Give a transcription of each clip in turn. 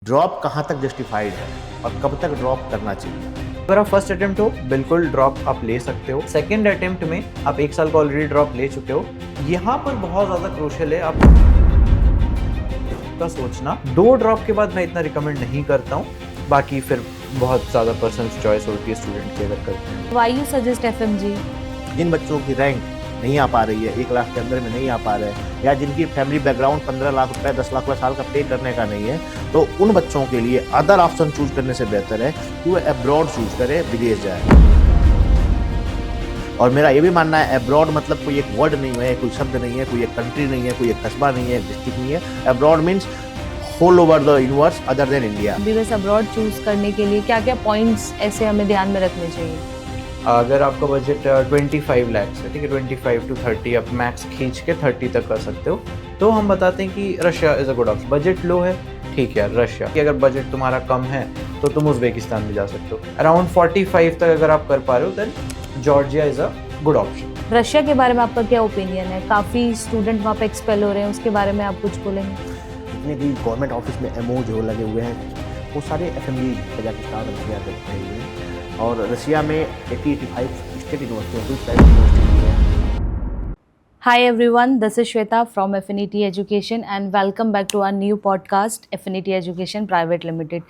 Drop कहाँ तक justified है और कब तक ड्रॉप करना चाहिए? अगर आप फर्स्ट अटेम्प्ट हो बिल्कुल ड्रॉप आप ले सकते हो। सेकंड अटेम्प्ट में आप 1 साल का ऑलरेडी ड्रॉप ले चुके हो। यहाँ पर बहुत ज़्यादा क्रूशियल है आप का सोचना। 2 ड्रॉप के बाद मैं इतना रिकमेंड नहीं करता हूँ, बाकी फिर बहुत ज़्यादा पर्सनल चॉइस होती है स्टूडेंट की अगर करते हैं। Why you suggest FMG? जिन बच्चों की रैंक नहीं आ पा रही है, 1 लाख के अंदर में नहीं आ पा रहे हैं, या जिनकी फैमिली बैकग्राउंड 15 लाख रुपए 10 लाख रुपए साल का पे करने का नहीं है, तो उन बच्चों के लिए अदर ऑप्शन चूज करने से बेहतर है कि वो अब्रॉड चूज करे, विदेश जाए। और मेरा ये भी मानना है अब्रॉड मतलब कोई एक वर्ड नहीं है, कोई शब्द नहीं है, कोई एक कंट्री नहीं है, कोई एक कस्बा नहीं है, एक डिस्ट्रिक्ट नहीं है। Abroad means whole over the universe other than India. MBBS abroad choose करने के लिए क्या क्या पॉइंट्स ऐसे हमें ध्यान में रखने चाहिए? अगर आपका बजट 25 लाख है, ठीक है, 25 to 30 आप मैक्स खींच के 30 तक कर सकते हो, तो हम बताते हैं कि Russia is a good option. Budget low है, ठीक है रशिया। कि अगर बजट तुम्हारा कम है तो तुम उज़्बेकिस्तान में जा सकते हो। अराउंड 45 तक अगर आप कर पा रहे हो then Georgia is a good option. Russia के बारे में आपका क्या ओपिनियन है? काफ़ी स्टूडेंट वहाँ पे एक्सपेल हो रहे हैं, उसके बारे में आप कुछ बोलेंगे? जितने भी गवर्नमेंट ऑफिस में एमओ जो लगे हुए हैं वो सारे FMG कजाकिस्तान रशिया के रखे हुए हैं। और रशिया में 80-85 स्टेट यूनिवर्सिटी है, प्राइवेट यूनिवर्सिटी भी है। Hi everyone, this is Shweta from Affinity Education and welcome back to our new podcast Affinity Education Private Limited.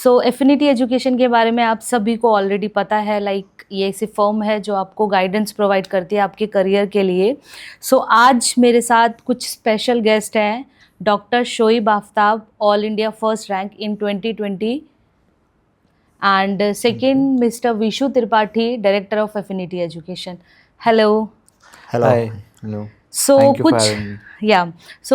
So Affinity Education के बारे में आप सभी को ऑलरेडी पता है, लाइक ये ऐसी फर्म है जो आपको गाइडेंस प्रोवाइड करती है आपके करियर के लिए। सो आज मेरे साथ कुछ स्पेशल गेस्ट हैं, doctor Shoaib Aftab, all India first rank in 2020 and second Mr. Vishu Tripathi, Director of Affinity Education. Hello. Hello. Hello. So Thank you for कुछ having me.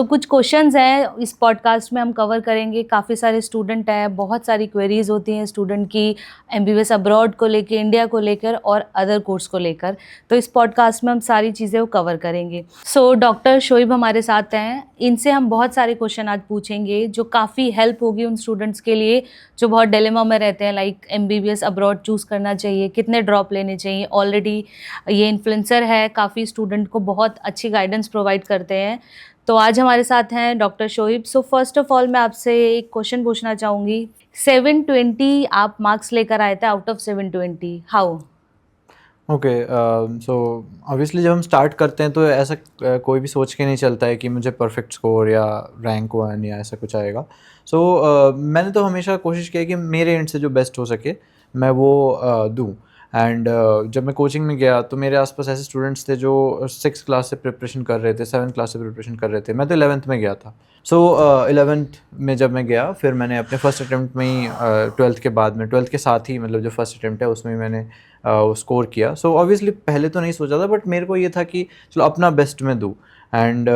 कुछ क्वेश्चंस हैं इस पॉडकास्ट में हम कवर करेंगे। काफ़ी सारे स्टूडेंट हैं, बहुत सारी क्वेरीज होती हैं स्टूडेंट की MBBS अब्रॉड को लेकर, इंडिया को लेकर और अदर कोर्स को लेकर, तो इस पॉडकास्ट में हम सारी चीज़ें वो कवर करेंगे। सो डॉक्टर शोइब हमारे साथ हैं, इनसे हम बहुत सारे क्वेश्चन आज पूछेंगे जो काफ़ी हेल्प होगी उन स्टूडेंट्स के लिए जो बहुत डिलेमा में रहते हैं, लाइक MBBS अब्रॉड चूज़ करना चाहिए, कितने ड्रॉप लेने चाहिए। ऑलरेडी ये इन्फ्लुएंसर है, काफ़ी स्टूडेंट को बहुत अच्छी गाइडेंस प्रोवाइड करते हैं। तो आज हमारे साथ हैं doctor Shoaib. So first of all मैं आपसे एक क्वेश्चन पूछना चाहूँगी। 720 आप मार्क्स लेकर आए थे out of 720, how? Okay, so obviously जब हम स्टार्ट करते हैं तो ऐसा कोई भी सोच के नहीं चलता है कि मुझे परफेक्ट स्कोर या रैंक 1 या ऐसा कुछ आएगा। सो मैंने तो हमेशा कोशिश की है कि मेरे एंड से जो बेस्ट हो सके मैं वो दूँ। एंड जब मैं कोचिंग में गया तो मेरे आसपास ऐसे स्टूडेंट्स थे जो 6th क्लास से प्रिपरेशन कर रहे थे, 7th क्लास से प्रिपरेशन कर रहे थे। मैं तो 11th में गया था। सो 11th में जब मैं गया फिर मैंने अपने फर्स्ट अटैम्प्ट में ही 12th के बाद में, 12th के साथ ही मतलब जो फर्स्ट अटैम्प्ट है उसमें मैंने स्कोर किया। सो ऑब्वियसली पहले तो नहीं सोचा था, बट मेरे को ये था कि चलो अपना बेस्ट मैं दूँ। एंड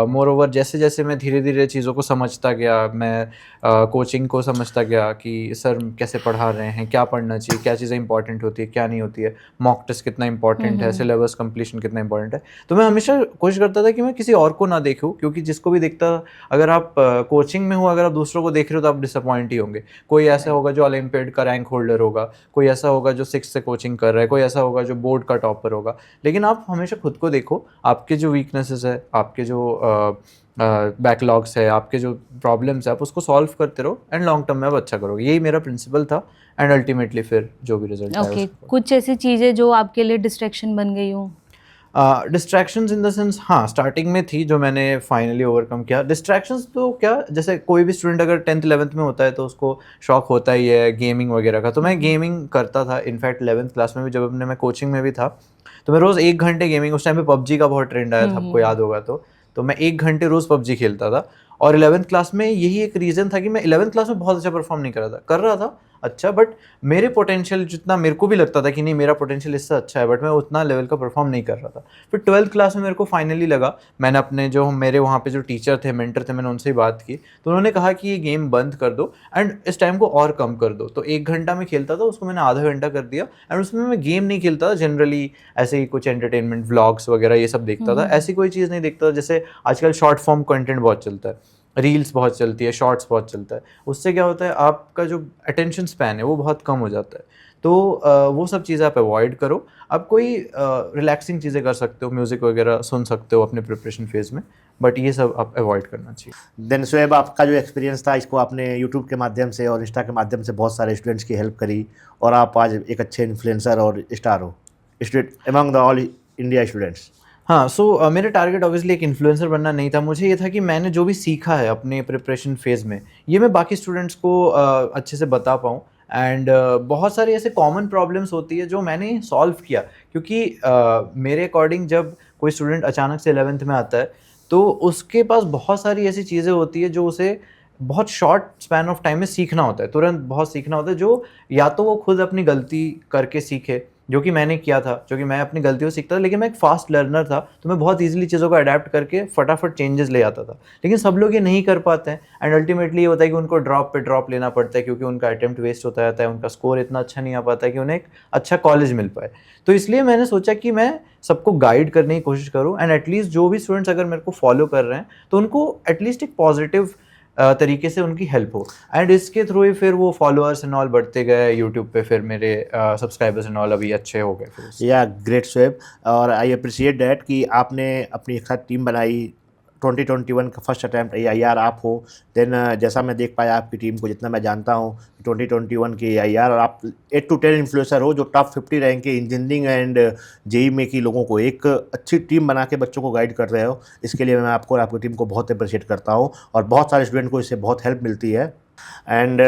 मोर ओवर जैसे जैसे मैं धीरे धीरे चीज़ों को समझता गया, मैं कोचिंग को समझता गया कि सर कैसे पढ़ा रहे हैं, क्या पढ़ना चाहिए, क्या चीज़ें इंपॉर्टेंट होती है, क्या नहीं होती है, मॉक टेस्ट कितना इंपॉर्टेंट है, सिलेबस कंप्लीशन कितना इंपॉर्टेंट है। तो मैं हमेशा कोशिश करता था कि मैं किसी और को ना देखूँ, क्योंकि जिसको भी देखता, अगर आप कोचिंग में हो, अगर आप दूसरों को देख रहे हो तो आप डिसअपॉइंट ही होंगे। कोई ऐसा होगा जो ओलंपियाड का रैंक होल्डर होगा, कोई ऐसा होगा जो 6th से कोचिंग कर रहा है, कोई ऐसा होगा जो बोर्ड का टॉपर होगा। लेकिन आप हमेशा खुद को देखो, आपके जो वीकनेसेस है, आपके जो बैकलॉग्स है, आपके जो प्रॉब्लम्स है, आप उसको सॉल्व करते रहो एंड लॉन्ग टर्म में आप अच्छा करोगे। यही मेरा प्रिंसिपल था एंड अल्टीमेटली फिर जो भी रिजल्ट आया। ओके, कुछ ऐसी चीज़ें जो आपके लिए डिस्ट्रैक्शन बन गई हो? डिस्ट्रैक्शंस इन द सेंस, हाँ स्टार्टिंग में थी जो मैंने फाइनली ओवरकम किया। डिस्ट्रैक्शंस तो क्या, जैसे कोई भी स्टूडेंट अगर 10th 11th में होता है तो उसको शौक होता ही है गेमिंग वगैरह का। तो मैं गेमिंग करता था, इनफैक्ट 11th क्लास में भी जब अपने मैं कोचिंग में भी था तो मैं रोज़ 1 घंटे गेमिंग, उस टाइम पे PUBG का बहुत ट्रेंड आया था, आपको याद होगा। तो मैं 1 घंटे रोज़ PUBG खेलता था। और 11th क्लास में यही एक रीज़न था कि मैं 11th क्लास में बहुत अच्छा परफॉर्म नहीं कर रहा था अच्छा, बट मेरे पोटेंशियल जितना मेरे को भी लगता था कि नहीं मेरा पोटेंशियल इससे अच्छा है, बट मैं उतना लेवल का परफॉर्म नहीं कर रहा था। फिर 12th क्लास में मेरे को फाइनली लगा, मैंने अपने जो मेरे वहाँ पे जो टीचर थे, मेंटर थे, मैंने उनसे ही बात की तो उन्होंने कहा कि ये गेम बंद कर दो एंड इस टाइम को और कम कर दो। तो 1 घंटा में खेलता था उसको मैंने आधा घंटा कर दिया एंड उसमें मैं गेम नहीं खेलता था, जनरली ऐसे ही कुछ एंटरटेनमेंट व्लॉग्स वगैरह ये सब देखता था। ऐसी कोई चीज़ नहीं देखता था, जजैसे आजकल शॉर्ट फॉर्म कंटेंट बहुत चलता है, रील्स बहुत चलती है, शॉर्ट्स बहुत चलता है। उससे क्या होता है, आपका जो अटेंशन स्पैन है वो बहुत कम हो जाता है। तो वो सब चीज़ें आप अवॉइड करो। आप कोई रिलैक्सिंग चीज़ें कर सकते हो, म्यूज़िक वगैरह सुन सकते हो अपने प्रिपरेशन फेज़ में, बट ये सब आप अवॉइड करना चाहिए। देन शोएब, आपका जो एक्सपीरियंस था इसको आपने यूट्यूब के माध्यम से और इंस्टा के माध्यम से बहुत सारे स्टूडेंट्स की हेल्प करी और आप आज एक अच्छे इन्फ्लुएंसर और स्टार हो student among the all India students. हाँ, सो मेरा टारगेट ऑब्वियसली एक इन्फ्लुएंसर बनना नहीं था। मुझे ये था कि मैंने जो भी सीखा है अपने प्रिपरेशन फेज़ में, ये मैं बाकी स्टूडेंट्स को अच्छे से बता पाऊँ। एंड बहुत सारी ऐसे कॉमन प्रॉब्लम्स होती है जो मैंने सॉल्व किया, क्योंकि मेरे अकॉर्डिंग जब कोई स्टूडेंट अचानक से 11th में आता है तो उसके पास बहुत सारी ऐसी चीज़ें होती है जो उसे बहुत शॉर्ट स्पैन ऑफ टाइम में सीखना होता है, तुरंत बहुत सीखना होता है, जो या तो वो खुद अपनी गलती करके सीखे, जो कि मैंने किया था, जो कि मैं अपनी गलतियों से सीखता था। लेकिन मैं एक फास्ट लर्नर था, तो मैं बहुत ईजिली चीज़ों को अडेप्ट करके फटाफट चेंजेस ले आता था। लेकिन सब लोग ये नहीं कर पाते हैं एंड अल्टीमेटली ये होता है कि उनको ड्रॉप पे ड्रॉप लेना पड़ता है, क्योंकि उनका अटेम्प्ट वेस्ट होता रहता है, उनका स्कोर इतना अच्छा नहीं आ पाता है कि उन्हें एक अच्छा कॉलेज मिल पाए। तो इसलिए मैंने सोचा कि मैं सबको गाइड करने की कोशिश करूँ एंड एटलीस्ट जो भी स्टूडेंट्स अगर मेरे को फॉलो कर रहे हैं तो उनको एटलीस्ट एक पॉजिटिव तरीके से उनकी हेल्प हो। एंड इसके थ्रू ही फिर वो फॉलोअर्स एंड ऑल बढ़ते गए यूट्यूब पे, फिर मेरे सब्सक्राइबर्स एंड ऑल अभी अच्छे हो गए फिर। या ग्रेट शोएब, और आई अप्रिशिएट डैट कि आपने अपनी एक साथ टीम बनाई। 2021 का फर्स्ट अटैम्प्ट AIR आप हो। देन जैसा मैं देख पाया आपकी टीम को, जितना मैं जानता हूँ 2021 की AIR, और आप 8 to 10 इन्फ्लुएंसर हो जो टॉप 50 रैंक के इंजीनियरिंग एंड जेई में की लोगों को एक अच्छी टीम बना के बच्चों को गाइड कर रहे हो। इसके लिए मैं आपको और आपकी टीम को बहुत अप्रिशिएट करता हूँ और बहुत सारे स्टूडेंट को इससे बहुत हेल्प मिलती है। And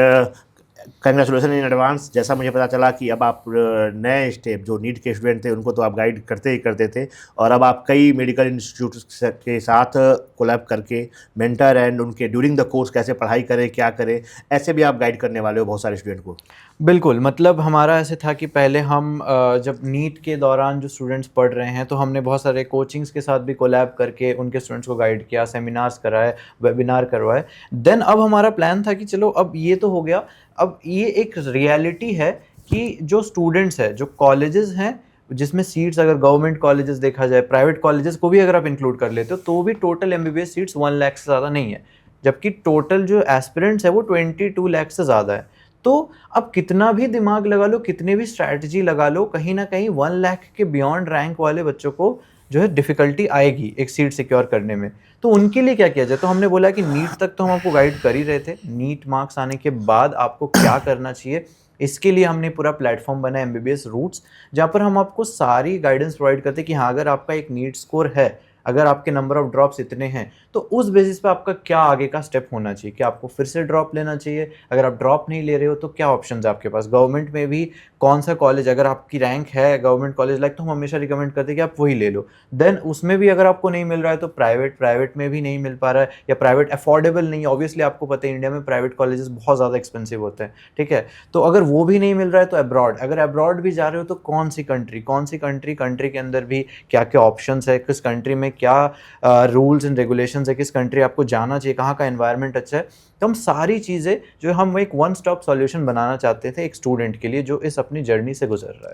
congratulation in advance. जैसा मुझे पता चला कि अब आप नए स्टेप जो नीट के स्टूडेंट थे उनको तो आप गाइड करते ही करते थे, और अब आप कई मेडिकल इंस्टीट्यूट के साथ कोलैब करके मेंटर एंड उनके ड्यूरिंग द कोर्स कैसे पढ़ाई करें, क्या करें, ऐसे भी आप गाइड करने वाले हो बहुत सारे स्टूडेंट को। बिल्कुल, मतलब हमारा ऐसे था कि पहले हम जब नीट के दौरान जो स्टूडेंट्स पढ़ रहे हैं तो हमने बहुत सारे कोचिंग्स के साथ भी कोलैब करके उनके स्टूडेंट्स को गाइड किया, सेमिनार्स कराए, वेबिनार करवाए। देन अब हमारा प्लान था कि चलो अब ये तो हो गया, अब ये एक रियलिटी है कि जो स्टूडेंट्स हैं, जो कॉलेजेस हैं जिसमें सीट्स, अगर गवर्नमेंट कॉलेजेस देखा जाए, प्राइवेट कॉलेजेस को भी अगर आप इंक्लूड कर लेते हो तो भी टोटल MBBS सीट्स 1 लाख से ज़्यादा नहीं है, जबकि टोटल जो एस्पिरेंट्स है वो 22 लाख से ज़्यादा है। तो अब कितना भी दिमाग लगा लो, कितने भी स्ट्रैटेजी लगा लो, कहीं ना कहीं 1 लाख के बियॉन्ड रैंक वाले बच्चों को जो है डिफ़िकल्टी आएगी एक सीट सिक्योर करने में। तो उनके लिए क्या किया जाए? तो हमने बोला कि नीट तक तो हम आपको गाइड कर ही रहे थे, नीट मार्क्स आने के बाद आपको क्या करना चाहिए, इसके लिए हमने पूरा प्लेटफॉर्म बनाया MBBS रूट्स, जहाँ पर हम आपको सारी गाइडेंस प्रोवाइड करते हैं कि हाँ, अगर आपका एक नीट स्कोर है, अगर आपके नंबर ऑफ ड्रॉप्स इतने हैं, तो उस बेसिस पे आपका क्या आगे का स्टेप होना चाहिए, क्या आपको फिर से ड्रॉप लेना चाहिए, अगर आप ड्रॉप नहीं ले रहे हो तो क्या ऑप्शंस है आपके पास, गवर्नमेंट में भी कौन सा कॉलेज, अगर आपकी रैंक है गवर्नमेंट कॉलेज लाइक, तो हम हमेशा रिकमेंड करते हैं कि आप वही ले लो। देन उसमें भी अगर आपको नहीं मिल रहा है तो प्राइवेट में भी नहीं मिल पा रहा है, या प्राइवेट अफोर्डेबल नहीं है, ऑब्वियसली आपको पता है इंडिया में प्राइवेट कॉलेजेस बहुत ज़्यादा एक्सपेंसिव होते हैं, ठीक है, तो अगर वो भी नहीं मिल रहा है तो अब्रॉड, अगर अब्रॉड भी जा रहे हो तो कौन सी कंट्री के अंदर भी क्या क्या ऑप्शंस है, किस कंट्री में क्या रूल्स एंड रेगुलेशंस है, किस कंट्री आपको जाना चाहिए, कहाँ का एनवायरनमेंट अच्छा है। तो हम सारी चीज़ें जो हम एक वन स्टॉप सॉल्यूशन बनाना चाहते थे एक स्टूडेंट के लिए जो इस अपनी जर्नी से गुजर रहा है।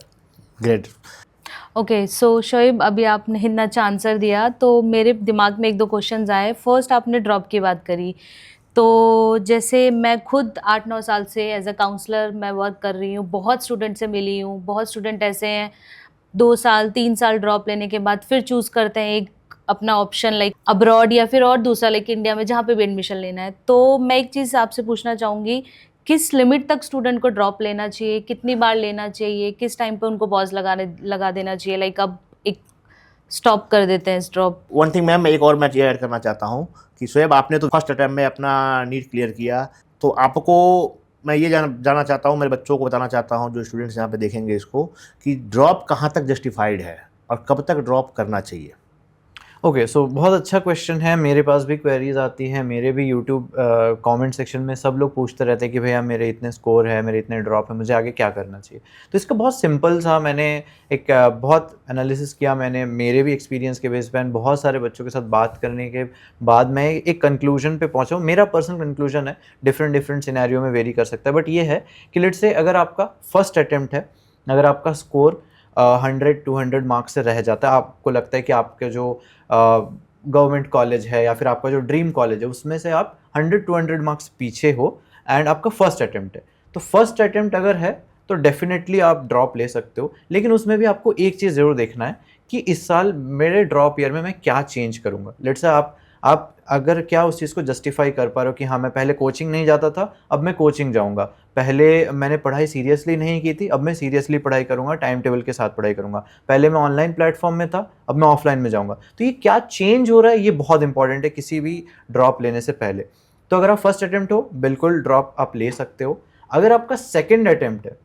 ग्रेट। ओके, सो शोएब, अभी आपने इतना अच्छा आंसर दिया तो मेरे दिमाग में 1-2 क्वेश्चंस आए। फर्स्ट, आपने ड्रॉप की बात करी, तो जैसे मैं खुद 8-9 साल से एज अ काउंसलर मैं वर्क कर रही हूँ, बहुत स्टूडेंट से मिली हूँ। बहुत स्टूडेंट ऐसे हैं 2 साल 3 साल ड्रॉप लेने के बाद फिर चूज़ करते हैं एक अपना ऑप्शन लाइक अब्रॉड या फिर और दूसरा लाइक इंडिया में जहाँ पे भी एडमिशन लेना है। तो मैं एक चीज़ आपसे पूछना चाहूँगी, किस लिमिट तक स्टूडेंट को ड्रॉप लेना चाहिए, कितनी बार लेना चाहिए, किस टाइम पे उनको पॉज लगा देना चाहिए, लाइक अब एक स्टॉप कर देते हैं इस ड्रॉप? वन थिंग मैम, एक और मैं ये ऐड करना चाहता हूँ कि शोएब, आपने तो फर्स्ट अटैम्प्ट में अपना नीट क्लियर किया, तो आपको मैं ये जानना चाहता हूँ, मेरे बच्चों को बताना चाहता हूँ जो स्टूडेंट्स यहाँ पे देखेंगे इसको, कि ड्रॉप कहाँ तक जस्टिफाइड है और कब तक ड्रॉप करना चाहिए। ओके, सो बहुत अच्छा क्वेश्चन है। मेरे पास भी क्वेरीज आती हैं, मेरे भी यूट्यूब कमेंट सेक्शन में सब लोग पूछते रहते हैं कि भैया मेरे इतने स्कोर है, मेरे इतने ड्रॉप है, मुझे आगे क्या करना चाहिए। तो इसका बहुत सिंपल सा मैंने एक बहुत एनालिसिस किया, मैंने मेरे भी एक्सपीरियंस के बेस पे बहुत सारे बच्चों के साथ बात करने के बाद मैं एक कंक्लूजन पे पहुंचा हूँ। मेरा पर्सनल कंक्लूजन है, डिफरेंट सिनेरियो में वेरी कर सकता है, बट ये है कि लेट्स से अगर आपका फर्स्ट अटेम्प्ट है, अगर आपका स्कोर 100-200 मार्क्स से रह जाता है, आपको लगता है कि आपके जो गवर्नमेंट कॉलेज है या फिर आपका जो ड्रीम कॉलेज है उसमें से आप 100-200 मार्क्स पीछे हो एंड आपका फर्स्ट अटेम्प्ट है, तो फर्स्ट अटेम्प्ट अगर है तो डेफिनेटली आप ड्रॉप ले सकते हो। लेकिन उसमें भी आपको एक चीज़ ज़रूर देखना है कि इस साल मेरे ड्रॉप ईयर में मैं क्या चेंज करूँगा। लेट्स से आप आप अगर क्या उस चीज़ को जस्टिफाई कर पा रहे हो कि हाँ मैं पहले कोचिंग नहीं जाता था, अब मैं कोचिंग जाऊँगा, पहले मैंने पढ़ाई सीरियसली नहीं की थी, अब मैं सीरियसली पढ़ाई करूँगा, टाइम टेबल के साथ पढ़ाई करूँगा, पहले मैं ऑनलाइन प्लेटफॉर्म में था, अब मैं ऑफलाइन में जाऊँगा। तो ये क्या चेंज हो रहा है, ये बहुत इंपॉर्टेंट है किसी भी ड्रॉप लेने से पहले। तो अगर आप फर्स्ट अटेम्प्ट हो, बिल्कुल ड्रॉप आप ले सकते हो। अगर आपका सेकेंड अटेम्प्ट है,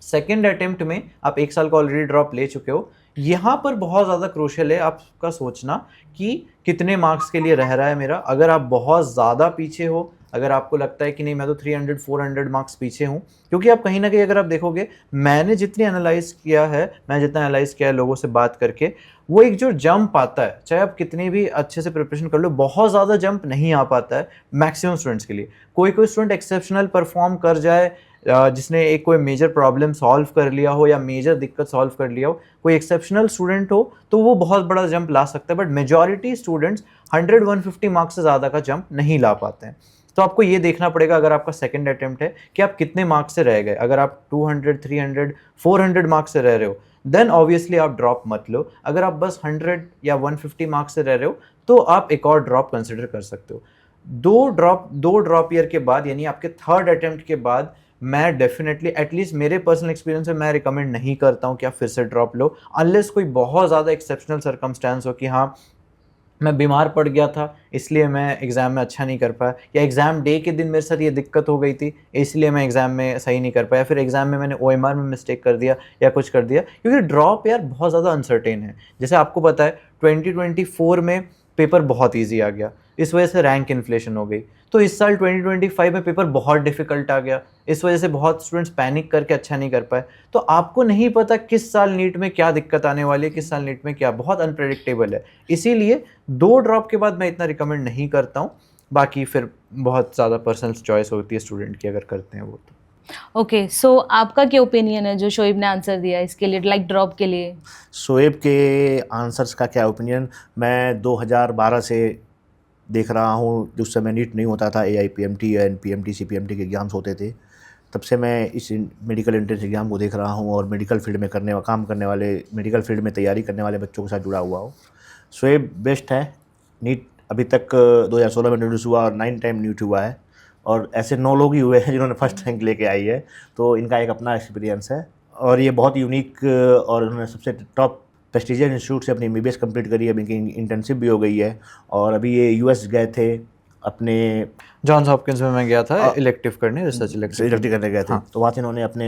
सेकेंड अटेम्प्ट में आप 1 साल का ऑलरेडी ड्रॉप ले चुके हो, यहाँ पर बहुत ज़्यादा क्रूशियल है आपका सोचना कि कितने मार्क्स के लिए रह रहा है मेरा। अगर आप बहुत ज़्यादा पीछे हो, अगर आपको लगता है कि नहीं मैं तो 300-400 मार्क्स पीछे हूँ, क्योंकि आप कहीं ना कहीं अगर आप देखोगे, मैंने जितनी एनालाइज किया है, मैं जितना एनालाइज किया है लोगों से बात करके, वो एक जो जंप आता है, चाहे आप कितनी भी अच्छे से प्रिपरेशन कर लो, बहुत ज़्यादा जंप नहीं आ पाता है मैक्सिमम स्टूडेंट्स के लिए। कोई कोई स्टूडेंट एक्सेप्शनल परफॉर्म कर जाए, जिसने एक कोई मेजर प्रॉब्लम सॉल्व कर लिया हो या मेजर दिक्कत सॉल्व कर लिया हो, कोई एक्सेप्शनल स्टूडेंट हो तो वो बहुत बड़ा जंप ला सकता है। बट मेजॉरिटी स्टूडेंट्स 100-150 मार्क्स से ज़्यादा का जंप नहीं ला पाते हैं। तो आपको ये देखना पड़ेगा अगर आपका सेकंड अटेम्प्ट है कि आप कितने मार्क्स से रह गए। अगर आप 200, 300, 400 मार्क्स से रह रहे हो, देन ऑब्वियसली आप ड्रॉप मत लो। अगर आप बस 100 या 150 मार्क्स से रह रहे हो तो आप एक और ड्रॉप कंसिडर कर सकते हो। दो ड्रॉप ईयर के बाद, यानी आपके थर्ड अटेम्प्ट के बाद, मैं डेफिनेटली, एटलीस्ट मेरे पर्सनल एक्सपीरियंस में, मैं रिकमेंड नहीं करता हूँ कि आप फिर से ड्रॉप लो, अनलेस कोई बहुत ज़्यादा एक्सेप्शनल सर्कमस्टेंस हो कि हाँ मैं बीमार पड़ गया था इसलिए मैं एग्ज़ाम में अच्छा नहीं कर पाया, या एग्ज़ाम डे के दिन मेरे साथ ये दिक्कत हो गई थी इसलिए मैं एग्ज़ाम में सही नहीं कर पाया, फिर एग्ज़ाम में मैंने OMR में मिस्टेक कर दिया या कुछ कर दिया। क्योंकि ड्रॉप यार बहुत ज़्यादा अनसर्टेन है। जैसे आपको पता है 2024 में पेपर बहुत ईजी आ गया, इस वजह से रैंक इन्फ्लेशन हो गई। तो इस साल 2025 में पेपर बहुत डिफिकल्ट आ गया, इस वजह से बहुत स्टूडेंट्स पैनिक करके अच्छा नहीं कर पाए। तो आपको नहीं पता किस साल नीट में क्या दिक्कत आने वाली है, किस साल नीट में क्या, बहुत अनप्रेडिक्टेबल है। इसीलिए 2 ड्रॉप के बाद मैं इतना रिकमेंड नहीं करता हूँ। बाकी फिर बहुत ज़्यादा पर्सनल चॉइस होती है स्टूडेंट की, अगर करते हैं वो तो। ओके, सो आपका क्या ओपिनियन है जो शोएब ने आंसर दिया इसके लिए, लाइक ड्रॉप के लिए? शोएब के आंसर्स का क्या ओपिनियन, मैं 2012 से देख रहा हूँ, जिस समय नीट नहीं होता था, AIPMT या NPMT CPMT के एग्ज़ाम्स होते थे, तब से मैं इस मेडिकल एंट्रेंस एग्ज़ाम को देख रहा हूँ और मेडिकल फील्ड में काम करने वाले, मेडिकल फील्ड में तैयारी करने वाले बच्चों के साथ जुड़ा हुआ हूँ। शोएब बेस्ट है। नीट अभी तक 2016 में इंट्रोड्यूस हुआ और 9 टाइम नीट हुआ है, और ऐसे 9 लोग ही हुए हैं जिन्होंने फर्स्ट रैंक लेके आई है। तो इनका एक अपना एक्सपीरियंस है और ये बहुत यूनिक, और उन्होंने सबसे टॉप प्रेस्टीजियस इंस्टीट्यूट से अपनी MBBS कंप्लीट करी है, इनकी इंटर्नशिप भी हो गई है, और अभी ये US गए थे अपने जॉन्स हॉपकिंस में मैं गया था इलेक्टिव करने, रिसर्च इलेक्टिव करने गए थे। हाँ। तो वहाँ से इन्होंने अपने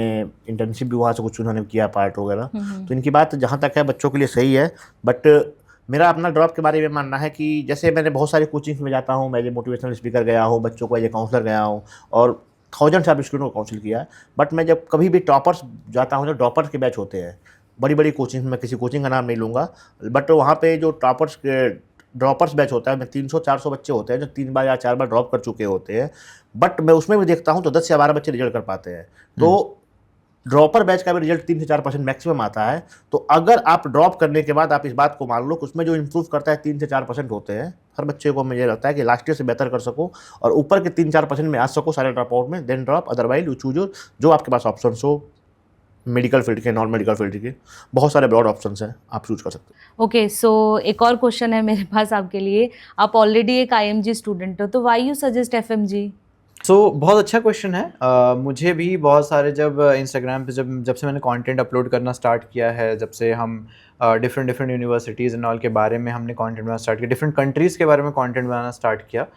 इंटर्नशिप भी वहाँ से कुछ उन्होंने किया पार्ट वगैरह। तो इनकी बात जहाँ तक है बच्चों के लिए सही है। बट मेरा अपना ड्रॉप के बारे में मानना है कि जैसे मैंने बहुत सारी कोचिंग्स में जाता हूँ, मैं एज ए मोटिवेशनल स्पीकर गया हूँ, बच्चों को एज ए काउंसलर गया हूँ और थाउजेंड्स ऑफ स्टूडेंट को काउंसिल किया है। बट मैं जब कभी भी टॉपर्स जाता हूँ, जो टॉपर्स के बैच होते हैं बड़ी बड़ी कोचिंग में, किसी कोचिंग का नाम नहीं लूँगा, बट वहाँ पे जो टॉपर्स के ड्रॉपर्स बैच होता है, मैं 300-400 बच्चे होते हैं जो 3 बार या 4 बार ड्रॉप कर चुके होते हैं। बट मैं उसमें भी देखता हूँ तो 10 या 12 बच्चे रिजल्ट कर पाते हैं। तो ड्रॉपर बैच का भी रिजल्ट 3 से 4% मैक्सिमम आता है। तो अगर आप ड्रॉप करने के बाद आप इस बात को मान लो कि उसमें जो इम्प्रूव करता है 3 से 4% होते हैं हर बच्चे को। मुझे लगता है कि लास्ट ईयर से बेहतर कर सको और ऊपर के 3-4% में आ सको सारे ड्रॉप आउट में, then drop. Otherwise you choose जो आपके पास ऑप्शन हो, मेडिकल फील्ड के, नॉन मेडिकल फील्ड के, बहुत सारे ब्रॉड ऑप्शंस हैं, आप चूज कर सकते हो। ओके, सो एक और क्वेश्चन है मेरे पास आपके लिए। आप ऑलरेडी एक IMG स्टूडेंट हो, तो व्हाई यू सजेस्ट FMG? बहुत अच्छा क्वेश्चन है। मुझे भी बहुत सारे, जब इंस्टाग्राम पे जब से मैंने कंटेंट अपलोड करना स्टार्ट किया है, जब से हम डिफरेंट यूनिवर्सिटीज़ एंड ऑल के बारे में हमने कंटेंट बनाना स्टार्ट किया, डिफरेंट कंट्रीज़ के बारे में कंटेंट बनाना स्टार्ट किया,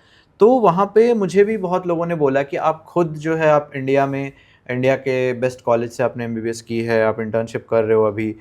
तो वहाँ पे मुझे भी बहुत लोगों ने बोला कि आप खुद जो है, आप इंडिया के बेस्ट कॉलेज से आपने MBBS की है, आप इंटर्नशिप कर रहे हो अभी,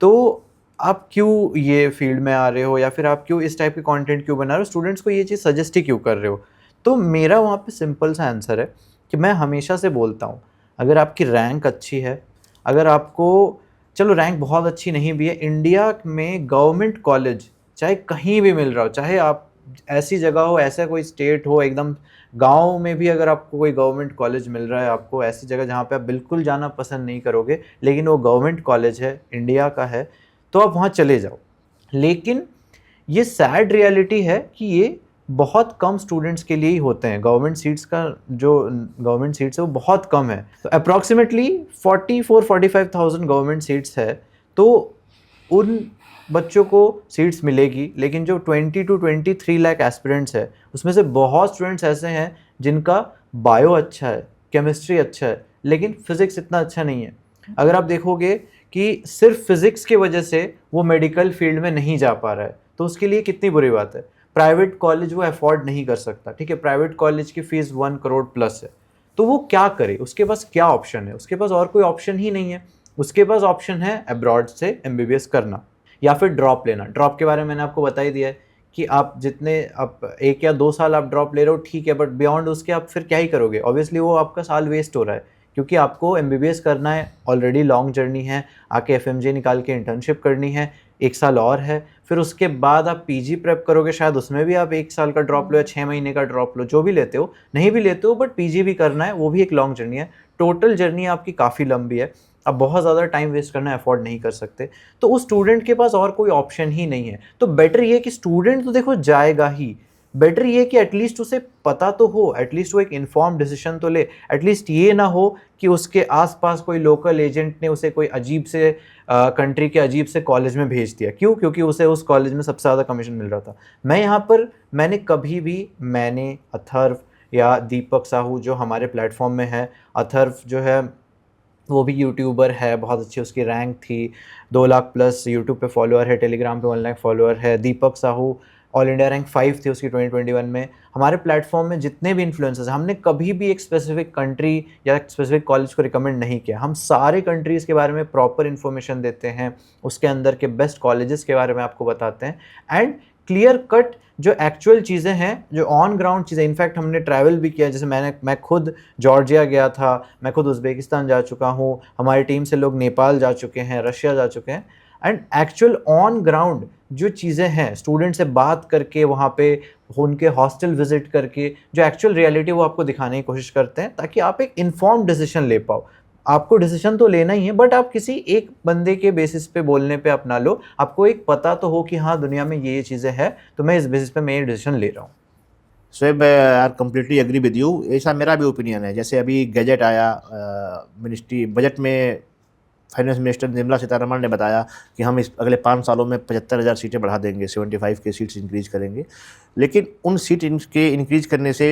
तो आप क्यों ये फील्ड में आ रहे हो, या फिर आप क्यों इस टाइप के कंटेंट क्यों बना रहे हो, स्टूडेंट्स को ये चीज़ सजेस्ट ही क्यों कर रहे हो? तो मेरा वहाँ पे सिंपल सा आंसर है कि मैं हमेशा से बोलता हूँ, अगर आपकी रैंक अच्छी है, अगर आपको, चलो रैंक बहुत अच्छी नहीं भी है, इंडिया में गवर्नमेंट कॉलेज चाहे कहीं भी मिल रहा हो, चाहे आप ऐसी जगह हो, ऐसा कोई स्टेट हो, एकदम गांव में भी अगर आपको कोई गवर्नमेंट कॉलेज मिल रहा है, आपको ऐसी जगह जहाँ पे आप बिल्कुल जाना पसंद नहीं करोगे, लेकिन वो गवर्नमेंट कॉलेज है, इंडिया का है, तो आप वहाँ चले जाओ। लेकिन ये सैड रियलिटी है कि ये बहुत कम स्टूडेंट्स के लिए ही होते हैं। गवर्नमेंट सीट्स का जो गवर्नमेंट सीट्स है वो बहुत कम है। तो अप्रॉक्सीमेटली 44-45,000 गवर्नमेंट सीट्स है। तो उन बच्चों को सीट्स मिलेगी, लेकिन जो 20 to 23 लाख एस्पिरेंट्स है उसमें से बहुत स्टूडेंट्स ऐसे हैं जिनका बायो अच्छा है, केमिस्ट्री अच्छा है, लेकिन फिजिक्स इतना अच्छा नहीं है। अगर आप देखोगे कि सिर्फ फिजिक्स की वजह से वो मेडिकल फील्ड में नहीं जा पा रहा है, तो उसके लिए कितनी बुरी बात है। प्राइवेट कॉलेज वो अफोर्ड नहीं कर सकता, ठीक है, प्राइवेट कॉलेज की फीस 1 करोड़ प्लस है, तो वो क्या करे, उसके पास क्या ऑप्शन है? उसके पास और कोई ऑप्शन ही नहीं है। उसके पास ऑप्शन है अब्रॉड से एमबीबीएस करना या फिर ड्रॉप लेना। ड्रॉप के बारे में मैंने आपको बता ही दिया है कि आप जितने आप 1 या 2 साल आप ड्रॉप ले रहे हो ठीक है, बट बियॉन्ड उसके आप फिर क्या ही करोगे? ऑब्वियसली वो आपका साल वेस्ट हो रहा है, क्योंकि आपको एमबीबीएस करना है, ऑलरेडी लॉन्ग जर्नी है, आके एफएमजे निकाल के इंटर्नशिप करनी है, 1 साल और है, फिर उसके बाद आप पीजी प्रेप करोगे, शायद उसमें भी आप 1 साल का ड्रॉप लो या 6 महीने का ड्रॉप लो, जो भी लेते हो, नहीं भी लेते हो, बट पीजी भी करना है, वो भी एक लॉन्ग जर्नी है। टोटल जर्नी आपकी काफ़ी लंबी है, आप बहुत ज़्यादा टाइम वेस्ट करना अफोर्ड नहीं कर सकते, तो उस स्टूडेंट के पास और कोई ऑप्शन ही नहीं है। तो बेटर ये कि स्टूडेंट तो देखो जाएगा ही, बेटर ये कि एटलीस्ट उसे पता तो हो, एटलीस्ट वो एक इन्फॉर्म डिसीजन तो ले, एटलीस्ट ये ना हो कि उसके आसपास कोई लोकल एजेंट ने उसे कोई अजीब से कंट्री के अजीब से कॉलेज में भेज दिया। क्यों? क्योंकि उसे उस कॉलेज में सबसे ज़्यादा कमीशन मिल रहा था। मैं यहाँ पर मैंने अथर्व या दीपक साहू जो हमारे प्लेटफॉर्म में है, अथर्व जो है वो भी यूट्यूबर है, बहुत अच्छी उसकी रैंक थी, 2 लाख प्लस यूट्यूब पे फॉलोअर है, टेलीग्राम पे 1 लाख फॉलोअर है। दीपक साहू ऑल इंडिया रैंक 5 थी उसकी 2021 में। हमारे प्लेटफॉर्म में जितने भी इन्फ्लुएंसर्स हैं, हमने कभी भी एक स्पेसिफिक कंट्री या स्पेसिफिक कॉलेज को रिकमेंड नहीं किया। हम सारे कंट्रीज़ के बारे में प्रॉपर इन्फॉर्मेशन देते हैं, उसके अंदर के बेस्ट कॉलेजेस के बारे में आपको बताते हैं, एंड क्लियर कट जो एक्चुअल चीज़ें हैं, जो ऑन ग्राउंड चीज़ें। इनफैक्ट हमने ट्रैवल भी किया, जैसे मैं खुद जॉर्जिया गया था, मैं खुद उज़्बेकिस्तान जा चुका हूँ, हमारी टीम से लोग नेपाल जा चुके हैं, रशिया जा चुके हैं, एंड एक्चुअल ऑन ग्राउंड जो चीज़ें हैं, स्टूडेंट से बात करके, वहाँ पे उनके हॉस्टल विजिट करके जो एक्चुअल रियलिटी वो आपको दिखाने की कोशिश करते हैं, ताकि आप एक इन्फॉर्म डिसीजन ले पाओ। आपको डिसीजन तो लेना ही है, बट आप किसी एक बंदे के बेसिस पे बोलने पे अपना लो, आपको एक पता तो हो कि हाँ दुनिया में ये चीज़ें हैं, तो मैं इस बेसिस पे मैं ये डिसीजन ले रहा हूँ। Shoaib, I completely agree with you. ऐसा मेरा भी ओपिनियन है। जैसे अभी गजट आया, मिनिस्ट्री बजट में फाइनेंस मिनिस्टर निर्मला सीतारमण ने बताया कि हम इस अगले 5 सालों में 75,000 सीटें बढ़ा देंगे, 75 के सीट्स इंक्रीज करेंगे। लेकिन उन सीट के इंक्रीज करने से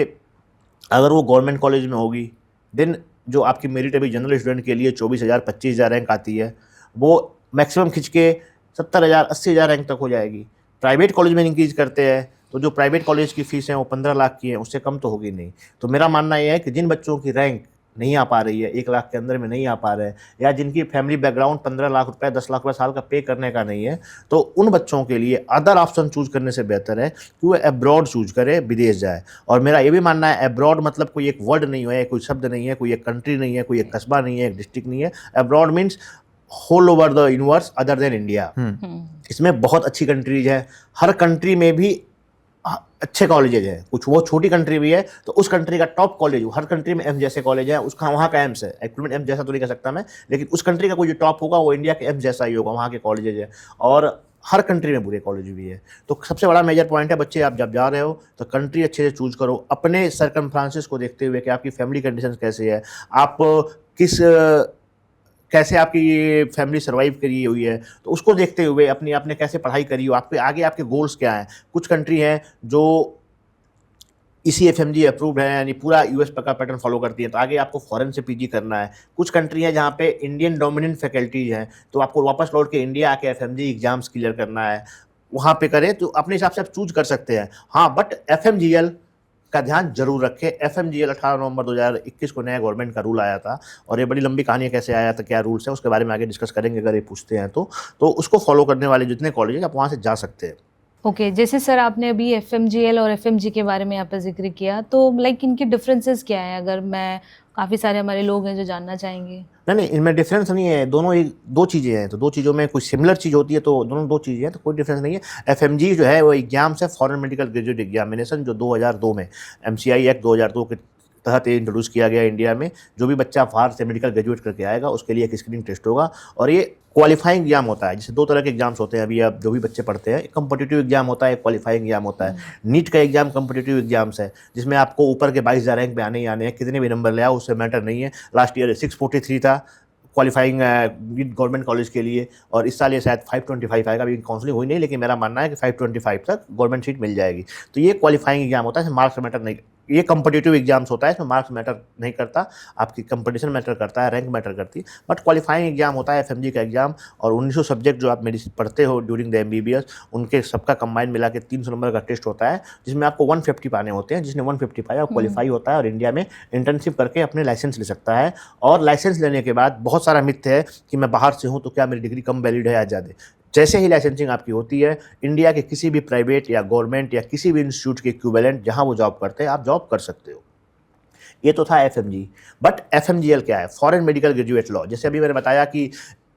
अगर वो गवर्नमेंट कॉलेज में होगी, देन जो आपकी मेरिट अभी जनरल स्टूडेंट के लिए 24,000 25,000 रैंक आती है, वो मैक्सिमम खिंच के 70,000 80,000 रैंक तक हो जाएगी। प्राइवेट कॉलेज में इंक्रीज करते हैं तो जो प्राइवेट कॉलेज की फ़ीस है वो 15 लाख की है, उससे कम तो होगी नहीं। तो मेरा मानना यह है कि जिन बच्चों की रैंक नहीं आ पा रही है, 1 लाख के अंदर में नहीं आ पा रहे हैं, या जिनकी फैमिली बैकग्राउंड 15 लाख रुपए 10 लाख रुपए साल का पे करने का नहीं है, तो उन बच्चों के लिए अदर ऑप्शन चूज करने से बेहतर है कि वो अब्रॉड चूज करे, विदेश जाए। और मेरा ये भी मानना है, अब्रॉड मतलब कोई एक वर्ड नहीं है, कोई शब्द नहीं है, कोई एक कंट्री नहीं है, कोई एक कस्बा नहीं है, एक डिस्ट्रिक्ट नहीं है। Abroad means whole over the universe other than India. इसमें बहुत अच्छी कंट्रीज है, हर कंट्री में भी अच्छे कॉलेजेज हैं। कुछ वो छोटी कंट्री भी है तो उस कंट्री का टॉप कॉलेज, हर कंट्री में एम्स जैसे कॉलेज है, उसका वहाँ का एम्स है। एक्चुअली एम्स जैसा तो नहीं कह सकता मैं, लेकिन उस कंट्री का कोई जो टॉप होगा वो इंडिया के एम्स जैसा ही होगा, वहाँ के कॉलेजेज है। और हर कंट्री में बुरे कॉलेज भी है। तो सबसे बड़ा मेजर पॉइंट है, बच्चे आप जब जा रहे हो तो कंट्री अच्छे से चूज करो, अपने सर्कमस्टांसेस को देखते हुए कि आपकी फैमिली कंडीशन कैसे है, आप कैसे आपकी ये फैमिली सर्वाइव करी हुई है, तो उसको देखते हुए अपनी आपने कैसे पढ़ाई करी हो, आपके आगे आपके गोल्स क्या हैं। कुछ कंट्री हैं जो इसी एफएमजी अप्रूव्ड है, यानी पूरा यूएस का पैटर्न फॉलो करती है, तो आगे आपको फॉरेन से पीजी करना है। कुछ कंट्री है जहाँ पे इंडियन डोमिनेंट फैकल्टीज हैं, तो आपको वापस लौट के इंडिया आके एफएमजी एग्जाम्स क्लियर करना है, वहाँ पे करें। तो अपने हिसाब से आप चूज कर सकते हैं। हाँ, बट एफएमजीएल का ध्यान जरूर रखें। एफएमजीएल 18 नवंबर 2021 को नया गवर्नमेंट का रूल आया था, और ये बड़ी लंबी कहानी है कैसे आया था, क्या रूल्स है, उसके बारे में आगे डिस्कस करेंगे अगर ये पूछते हैं तो उसको फॉलो करने वाले जितने कॉलेज हैं आप वहाँ से जा सकते हैं। ओके जैसे सर आपने अभी एफएमजीएल और एफएमजी के बारे में यहाँ पर जिक्र किया, तो लाइक इनके डिफरेंसेस क्या है? अगर मैं काफ़ी सारे हमारे लोग हैं जो जानना चाहेंगे। नहीं, इनमें डिफरेंस नहीं है, दोनों एक दो चीज़ें हैं, तो दो चीज़ों में कोई सिमिलर चीज़ होती है तो दोनों दो चीज़ें हैं, तो कोई डिफरेंस नहीं है। एफएमजी जो है वो एग्जाम्स है, फॉरेन मेडिकल ग्रेजुएट एग्जामिनेशन, जो 2002 में एमसीआई एक्ट 2002 के तहत इंट्रोड्यूस किया गया इंडिया में। जो भी बच्चा बाहर से मेडिकल ग्रेजुएट करके आएगा उसके लिए एक स्क्रीनिंग टेस्ट होगा, और ये क्वालिफाइंग एग्जाम होता है। जैसे 2 तरह के एग्जाम्स होते हैं अभी अब जो भी बच्चे पढ़ते हैं, एक कम्पिटिटिव एग्जाम होता है, एक क्वालिफाइंग एग्जाम होता है। नीट का एग्जाम कम्पिटिटिव एग्जाम्स है, जिसमें आपको ऊपर के 22,000 रैंक पे आने ही आने हैं, कितने भी नंबर ले आओ उससे मैटर नहीं है। लास्ट ईयर 643 था, क्वालिफाइंग गवर्नमेंट कॉलेज के लिए, और इस साल ये शायद 525 आएगा, अभी काउंसलिंग हुई नहीं, लेकिन मेरा मानना है कि 525 तक गवर्नमेंट सीट मिल जाएगी। तो ये क्वालिफाइंग एग्जाम होता है, मार्क्स मैटर नहीं, ये कम्पिटिटिव एग्जाम्स होता है, इसमें मार्क्स मैटर नहीं करता, आपकी कंपटीशन मैटर करता है, रैंक मैटर करती है, बट क्वालिफाइंग एग्जाम होता है एफएमजी का एग्जाम। और 1900 सब्जेक्ट जो आप मेडिसिन पढ़ते हो ड्यूरिंग द एमबीबीएस, उनके सबका कंबाइन मिला के 300 नंबर का टेस्ट होता है, जिसमें आपको 150 पाने होते हैं। जिसने 150 पाया वो क्वालिफाई होता है और इंडिया में इंटर्नशिप करके अपने लाइसेंस ले सकता है। और लाइसेंस लेने के बाद बहुत सारा मिथ है कि मैं बाहर से हूँ तो क्या मेरी डिग्री कम वैलिड है या ज़्यादा। जैसे ही लाइसेंसिंग आपकी होती है, इंडिया के किसी भी प्राइवेट या गवर्नमेंट या किसी भी इंस्टीट्यूट के इक्विवेलेंट जहाँ वो जॉब करते हैं, आप जॉब कर सकते हो। ये तो था एफएमजी, बट एफएमजीएल क्या है? Foreign medical graduate law. जैसे अभी मैंने बताया कि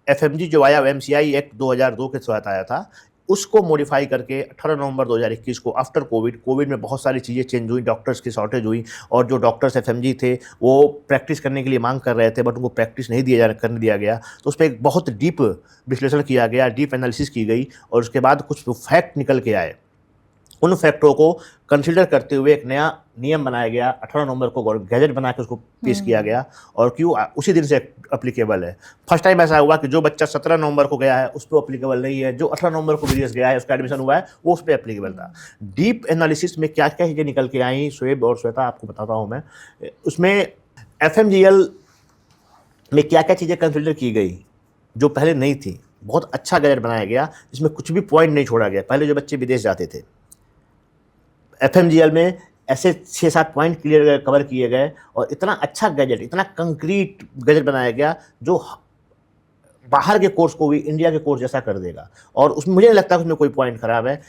एफएमजी जो आया एमसीआई एक्ट 2002 के तहत आया था, उसको मॉडिफाई करके 18 नवंबर 2021 को आफ्टर कोविड में बहुत सारी चीज़ें चेंज हुई, डॉक्टर्स की शॉर्टेज हुई, और जो डॉक्टर्स एफएमजी थे वो प्रैक्टिस करने के लिए मांग कर रहे थे, बट उनको प्रैक्टिस नहीं करने दिया गया। तो उस पर एक बहुत डीप विश्लेषण किया गया, डीप एनालिसिस की गई, और उसके बाद कुछ फैक्ट निकल के आए। उन फैक्टरों को कंसिडर करते हुए एक नया नियम बनाया गया, 18 नवंबर को गैजेट बना के उसको पेश किया गया, और क्यों उसी दिन से अप्लीकेबल है। फर्स्ट टाइम ऐसा हुआ कि जो बच्चा 17 नवंबर को गया है उस पर अप्लीकेबल नहीं है, जो 18 नवंबर को विदेश गया है, उसका एडमिशन हुआ है, वो उस पर अप्लीकेबल था। डीप एनालिसिस में क्या क्या चीज़ें निकल के आई, शोएब और श्वेता आपको बताता हूँ मैं। उसमें एफएमजीएल में क्या क्या चीज़ें कंसिडर की गई जो पहले नहीं थी। बहुत अच्छा गैजेट बनाया गया, जिसमें कुछ भी पॉइंट नहीं छोड़ा गया। पहले जो बच्चे विदेश जाते थे, एफएमजीएल में ऐसे 6-7 पॉइंट क्लियर कवर किए गए, और इतना अच्छा गैजेट, इतना कंक्रीट गैजेट बनाया गया जो बाहर के कोर्स को भी इंडिया के कोर्स जैसा कर देगा। और उसमें मुझे नहीं लगता उसमें कोई पॉइंट खराब है।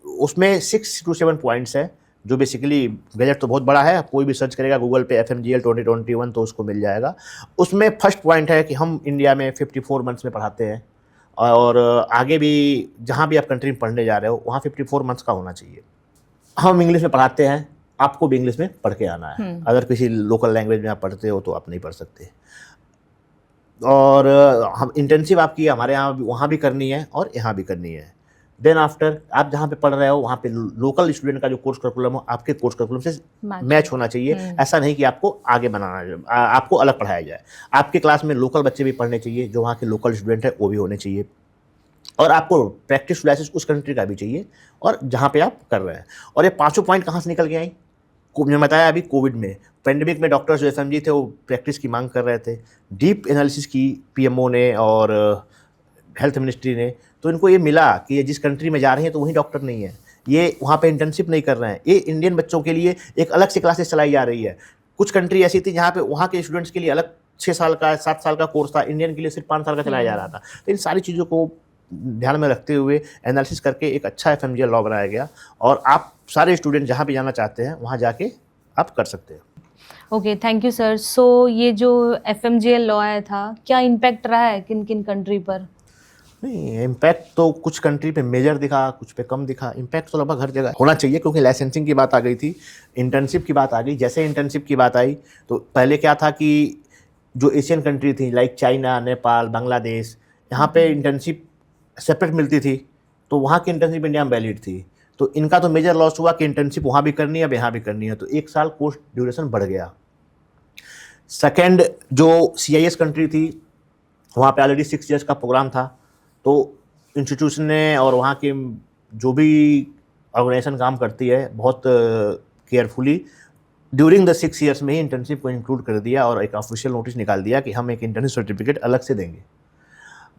उसमें 6 to 7 पॉइंट्स है, जो बेसिकली गैजेट तो बहुत बड़ा है, कोई भी सर्च करेगा गूगल पे एफएमजीएल 2021 तो उसको मिल जाएगा। उसमें फर्स्ट पॉइंट है कि हम इंडिया में 54 मंथ्स में पढ़ाते हैं, और आगे भी जहाँ भी आप कंट्री में पढ़ने जा रहे हो वहाँ 54 मंथ्स का होना चाहिए। हम इंग्लिश में पढ़ाते हैं, आपको भी इंग्लिश में पढ़ के आना है। अगर किसी लोकल लैंग्वेज में आप पढ़ते हो तो आप नहीं पढ़ सकते। और हम इंटर्नशिप आपकी हमारे यहाँ वहाँ भी करनी है और यहाँ भी करनी है। देन आफ्टर आप जहाँ पे पढ़ रहे हो वहाँ पे लोकल स्टूडेंट का जो कोर्स करिकुलम हो आपके कोर्स करिकुलम से मैच होना चाहिए। ऐसा नहीं कि आपको आगे बनाना, आपको अलग पढ़ाया जाए। आपके क्लास में लोकल बच्चे भी पढ़ने चाहिए, जो वहाँ के लोकल स्टूडेंट है वो भी होने चाहिए, और आपको प्रैक्टिस लाइसेंस उस कंट्री का भी चाहिए और जहाँ पे आप कर रहे हैं। और ये 5 पॉइंट कहाँ से निकल के आई? मैंने बताया अभी कोविड में, पेंडेमिक में डॉक्टर्स जो एफएमजी थे वो प्रैक्टिस की मांग कर रहे थे। डीप एनालिसिस की पीएमओ ने और हेल्थ मिनिस्ट्री ने, तो इनको ये मिला कि ये जिस कंट्री में जा रहे हैं तो वहीं डॉक्टर नहीं है, ये वहाँ पे इंटर्नशिप नहीं कर रहे हैं, ये इंडियन बच्चों के लिए एक अलग से क्लासेस चलाई जा रही है। कुछ कंट्री ऐसी थी जहाँ पे वहाँ के स्टूडेंट्स के लिए अलग 6 साल का 7 साल का कोर्स था, इंडियन के लिए सिर्फ 5 साल का चलाया जा रहा था। तो इन सारी चीज़ों को ध्यान में रखते हुए एनालिसिस करके एक अच्छा एफएमजीएल लॉ बनाया गया, और आप सारे स्टूडेंट जहाँ भी जाना चाहते हैं वहाँ जाके आप कर सकते हैं। Okay, thank you sir. So ये जो एफएमजीएल लॉ आया था, क्या इम्पैक्ट रहा है किन किन कंट्री पर? नहीं, इम्पैक्ट तो कुछ कंट्री पे मेजर दिखा, कुछ पे कम दिखा। इम्पैक्ट तो लगभग हर जगह होना चाहिए, क्योंकि लाइसेंसिंग की बात आ गई थी, इंटर्नशिप की बात आ गई। जैसे इंटर्नशिप की बात आई तो पहले क्या था कि जो एशियन कंट्री थी लाइक चाइना, नेपाल, बांग्लादेश, यहाँ पे इंटर्नशिप सेपरेट मिलती थी, तो वहाँ की इंटर्नशिप इंडिया में वैलिड थी। तो इनका तो मेजर लॉस हुआ कि इंटर्नशिप वहाँ भी करनी है, अब यहाँ भी करनी है, तो 1 साल कोर्स ड्यूरेशन बढ़ गया। सेकेंड, जो CIS कंट्री थी वहाँ पे ऑलरेडी 6 ईयर्स का प्रोग्राम था, तो इंस्टीट्यूशन ने और वहाँ के जो भी ऑर्गेनाइजेशन काम करती है बहुत केयरफुली ड्यूरिंग द 6 ईयर्स में ही इंटर्नशिप को इंक्लूड कर दिया, और एक ऑफिशियल नोटिस निकाल दिया कि हम एक इंटर्नशिप सर्टिफिकेट अलग से देंगे।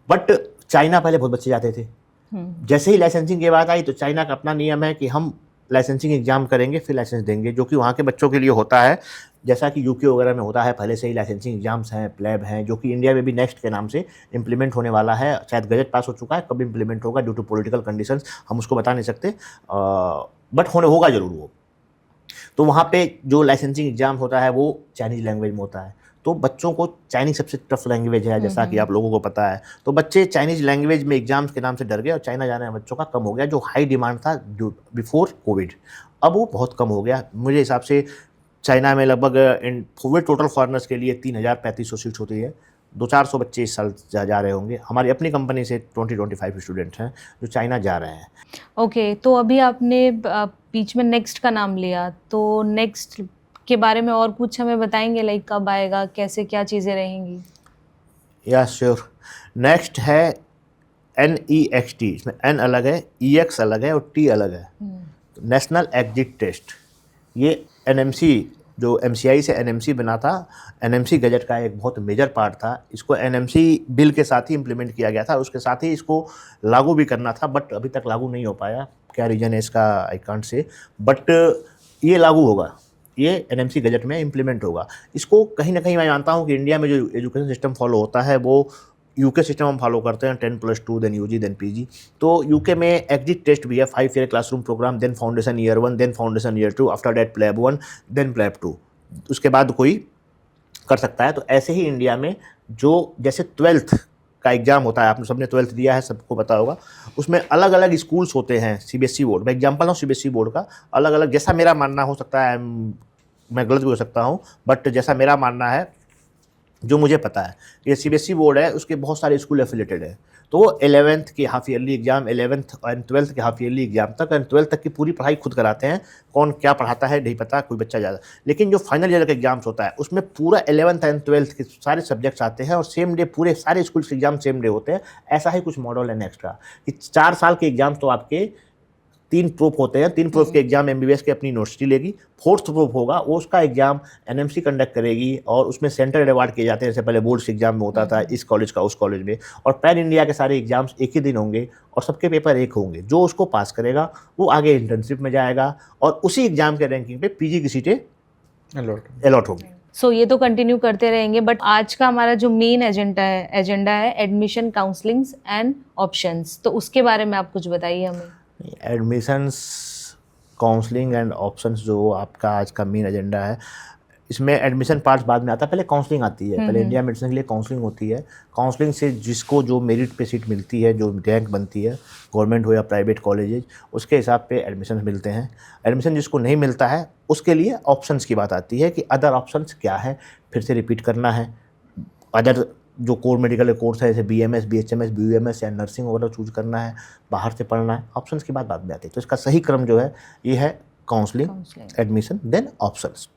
बट चाइना पहले बहुत बच्चे जाते थे, जैसे ही लाइसेंसिंग की बात आई तो चाइना का अपना नियम है कि हम लाइसेंसिंग एग्जाम करेंगे फिर लाइसेंस देंगे, जो कि वहाँ के बच्चों के लिए होता है, जैसा कि यूके वगैरह में होता है। पहले से ही लाइसेंसिंग एग्जाम्स हैं, प्लैब हैं, जो कि इंडिया में भी नेक्स्ट के नाम से इम्प्लीमेंट होने वाला है। शायद गजट पास हो चुका है, कब इम्प्लीमेंट होगा ड्यू टू पॉलिटिकल कंडीशंस हम उसको बता नहीं सकते, बट होगा जरूर वो। तो वहाँ पे जो लाइसेंसिंग एग्जाम होता है वो चाइनीज़ लैंग्वेज में होता है, तो बच्चों को चाइनीज़ सबसे टफ लैंग्वेज है, जैसा कि आप लोगों को पता है। तो बच्चे चाइनीज़ लैंग्वेज में एग्जाम्स के नाम से डर गए, और चाइना जाने वाले बच्चों का कम हो गया, जो हाई डिमांड था बिफोर कोविड। अब वो बहुत कम हो गया। मुझे हिसाब से चाइना में लगभग पूरे टोटल फॉरेनर्स के लिए 3000-3500 सीट्स होती है, 200-400 बच्चे इस साल जा रहे होंगे। हमारी अपनी कंपनी से 20-25 स्टूडेंट हैं जो चाइना जा रहे हैं। ओके, तो अभी आपने बीच में नेक्स्ट का नाम लिया, तो नेक्स्ट के बारे में और कुछ हमें बताएंगे, लाइक कब आएगा, कैसे क्या चीज़ें रहेंगी? या श्योर। नेक्स्ट है NEXT, इसमें N अलग है, EX अलग है और T अलग है। नेशनल एग्जिट टेस्ट, ये NMC जो MCI से NMC बना था, NMC गजट का एक बहुत मेजर पार्ट था। इसको NMC बिल के साथ ही इम्प्लीमेंट किया गया था, उसके साथ ही इसको लागू भी करना था, बट अभी तक लागू नहीं हो पाया। क्या रीज़न है इसका आई कांट से, बट ये लागू होगा, ये NMC गजट में इम्प्लीमेंट होगा। इसको कहीं ना कहीं मैं मानता हूँ कि इंडिया में जो एजुकेशन सिस्टम फॉलो होता है वो यूके सिस्टम हम फॉलो करते हैं, 10+2 देन UG देन PG। तो यूके में एग्जिट टेस्ट भी है, 5 year classroom program, then foundation year 1, then foundation year 2, after that PLAB 1, then PLAB 2, उसके बाद कोई कर सकता है। तो ऐसे ही इंडिया में जो जैसे 12th का एग्जाम होता है, आपने सबने 12th दिया है, सबको पता होगा, उसमें अलग अलग स्कूल्स होते हैं। CBSE बोर्ड, मैं एग्जाम्पल हूँ CBSE बोर्ड का, अलग अलग, जैसा मेरा मानना हो सकता है, मैं गलत भी हो सकता हूँ, बट जैसा मेरा मानना है, जो मुझे पता है, ये CBSE बोर्ड है, उसके बहुत सारे स्कूल एफिलेटेड है। तो वो 11th के half yearly exam, 11th and 12th के हाफ ईयरली एग्जाम तक एंड 12th तक की पूरी पढ़ाई खुद कराते हैं। कौन क्या पढ़ाता है नहीं पता, कोई बच्चा ज़्यादा, लेकिन जो फाइनल ईयर का एग्जाम्स होता है उसमें पूरा 11th एंड 12th के सारे सब्जेक्ट्स आते हैं और सेम डे पूरे सारे स्कूल के एग्जाम सेम डे होते हैं। ऐसा ही कुछ मॉडल है नेक्स्ट का, कि 4 साल के एग्जाम्स तो आपके 3 प्रूफ होते हैं, 3 प्रूफ के एग्जाम MBBS की अपनी यूनिवर्सिटी लेगी, 4th प्रूफ होगा वो उसका एग्जाम NMC कंडक्ट करेगी और उसमें सेंटर अवार्ड किए जाते हैं। जैसे पहले बोर्ड्स एग्जाम में होता था, इस कॉलेज का उस कॉलेज में, और पैन इंडिया के सारे एग्जाम्स एक ही दिन होंगे और सबके पेपर एक होंगे। जो उसको पास करेगा वो आगे इंटर्नशिप में जाएगा और उसी एग्जाम के रैंकिंग पे PG की सीटें अलॉट होंगी। सो ये तो कंटिन्यू करते रहेंगे, बट आज का हमारा जो मेन एजेंडा है एडमिशन, काउंसलिंग्स एंड ऑप्शंस, तो उसके बारे में आप कुछ बताइए हमें। एडमिशन्स, काउंसलिंग एंड ऑप्शंस जो आपका आज का मेन एजेंडा है, इसमें एडमिशन पार्ट बाद में आता है, पहले काउंसलिंग आती है। पहले इंडिया में एडमिशन के लिए काउंसलिंग होती है। काउंसलिंग से जिसको जो मेरिट पे सीट मिलती है, जो रैंक बनती है, गवर्नमेंट हो या प्राइवेट कॉलेजेज, उसके हिसाब पे एडमिशन मिलते हैं। एडमिशन जिसको नहीं मिलता है उसके लिए ऑप्शंस की बात आती है कि अदर ऑप्शंस क्या है, फिर से रिपीट करना है, अदर जो कोर मेडिकल कोर्स है, जैसे BMS, BHMS, BUMS या नर्सिंग वगैरह चूज करना है, बाहर से पढ़ना है, ऑप्शंस की बात बाद में आती है। तो इसका सही क्रम जो है ये है काउंसलिंग, एडमिशन, देन ऑप्शंस।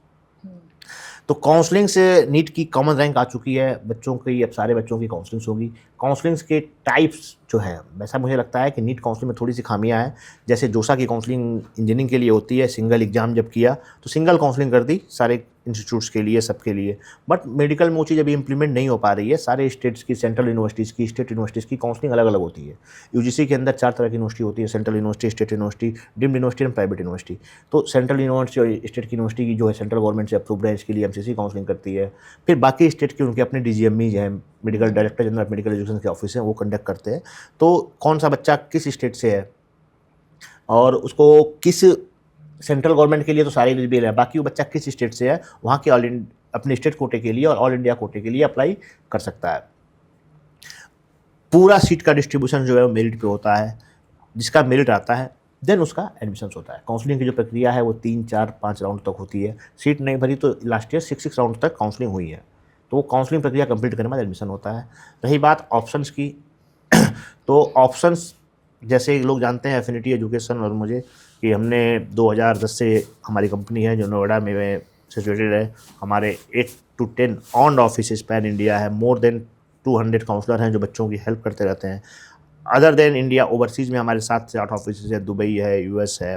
तो काउंसलिंग से नीट की कॉमन रैंक आ चुकी है बच्चों की, अब सारे बच्चों की काउंसलिंग्स होगी। काउंसलिंग्स के टाइप्स जो है, वैसा मुझे लगता है कि नीट काउंसलिंग में थोड़ी सी खामियां हैं। जैसे जोसा की काउंसलिंग इंजीनियरिंग के लिए होती है, सिंगल एग्जाम जब किया तो सिंगल काउंसलिंग कर दी सारे इंस्टीट्यूट्स के लिए, सबके लिए। बट मेडिकल में वो चीज़ अभी इंप्लीमेंट नहीं हो पा रही है। सारे स्टेट्स की, सेंट्रल यूनिवर्सिटीज़ की, स्टेट यूनिवर्सिटीज़ की काउंसलिंग अलग अलग होती है। UGC के अंदर 4 तरह की यूनिवर्सिटी होती है, central university, state university, deemed university and private university. तो सेंट्रल यूनिवर्सिटी और स्टेट की यूनिवर्सिटी की जो है सेंट्रल गवर्नमेंट से अप्रूव्ड है, इसके लिए MCC काउंसलिंग करती है। फिर बाकी स्टेट की उनके अपने DGME हैं, medical director general of medical education के ऑफिस हैं, वो कंडक्ट करते हैं। तो कौन सा बच्चा किस स्टेट से है और उसको किस, सेंट्रल गवर्नमेंट के लिए तो सारे एलिजिबल है, बाकी वो बच्चा किस स्टेट से है, वहाँ के अपने स्टेट कोटे के लिए और ऑल इंडिया कोटे के लिए अप्लाई कर सकता है। पूरा सीट का डिस्ट्रीब्यूशन जो है वो मेरिट पे होता है। जिसका मेरिट आता है देन उसका एडमिशन होता है। काउंसलिंग की जो प्रक्रिया है वो 3, 4, 5 राउंड तक होती है। सीट नहीं भरी तो लास्ट ईयर 6 राउंड तक काउंसलिंग हुई है। तो वो काउंसलिंग प्रक्रिया कंप्लीट करने के बाद एडमिशन होता है। रही बात ऑप्शंस की, तो ऑप्शंस जैसे लोग जानते हैं एफिनिटी एजुकेशन और मुझे, कि हमने 2010 से हमारी कंपनी है जो नोएडा में सिचुएटेड है। हमारे 8 to 10 on office pan India है। मोर देन 200 काउंसलर हैं जो बच्चों की हेल्प करते रहते हैं। अदर देन इंडिया, ओवरसीज़ में हमारे 7 से 8 ऑफिस है। दुबई है, US है,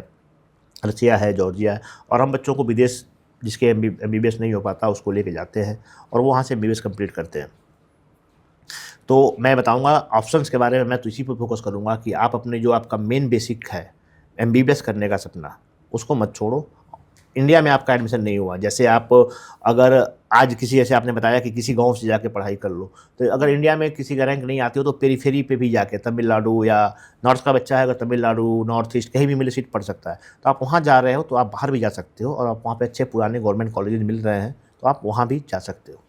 रसिया है, जॉर्जिया है। और हम बच्चों को विदेश, जिसके MBBS नहीं हो पाता, उसको लेके जाते हैं और वो वहाँ से MBBS कंप्लीट करते हैं। तो मैं बताऊंगा ऑप्शंस के बारे में, मैं तो इसी पर फोकस करूंगा कि आप अपने जो आपका मेन बेसिक है MBBS करने का सपना, उसको मत छोड़ो। इंडिया में आपका एडमिशन नहीं हुआ, जैसे आप अगर आज किसी, जैसे आपने बताया कि किसी गांव से जाके पढ़ाई कर लो, तो अगर इंडिया में किसी का रैंक नहीं आती हो तो पेरीफेरी पे भी जाके, तमिलनाडु या नॉर्थ का बच्चा है अगर तमिलनाडु, नॉर्थ ईस्ट कहीं भी मिले सीट पढ़ सकता है। तो आप वहाँ जा रहे हो तो आप बाहर भी जा सकते हो और आप वहाँ पे अच्छे पुराने गवर्नमेंट कॉलेज मिल रहे हैं तो आप वहाँ भी जा सकते हो।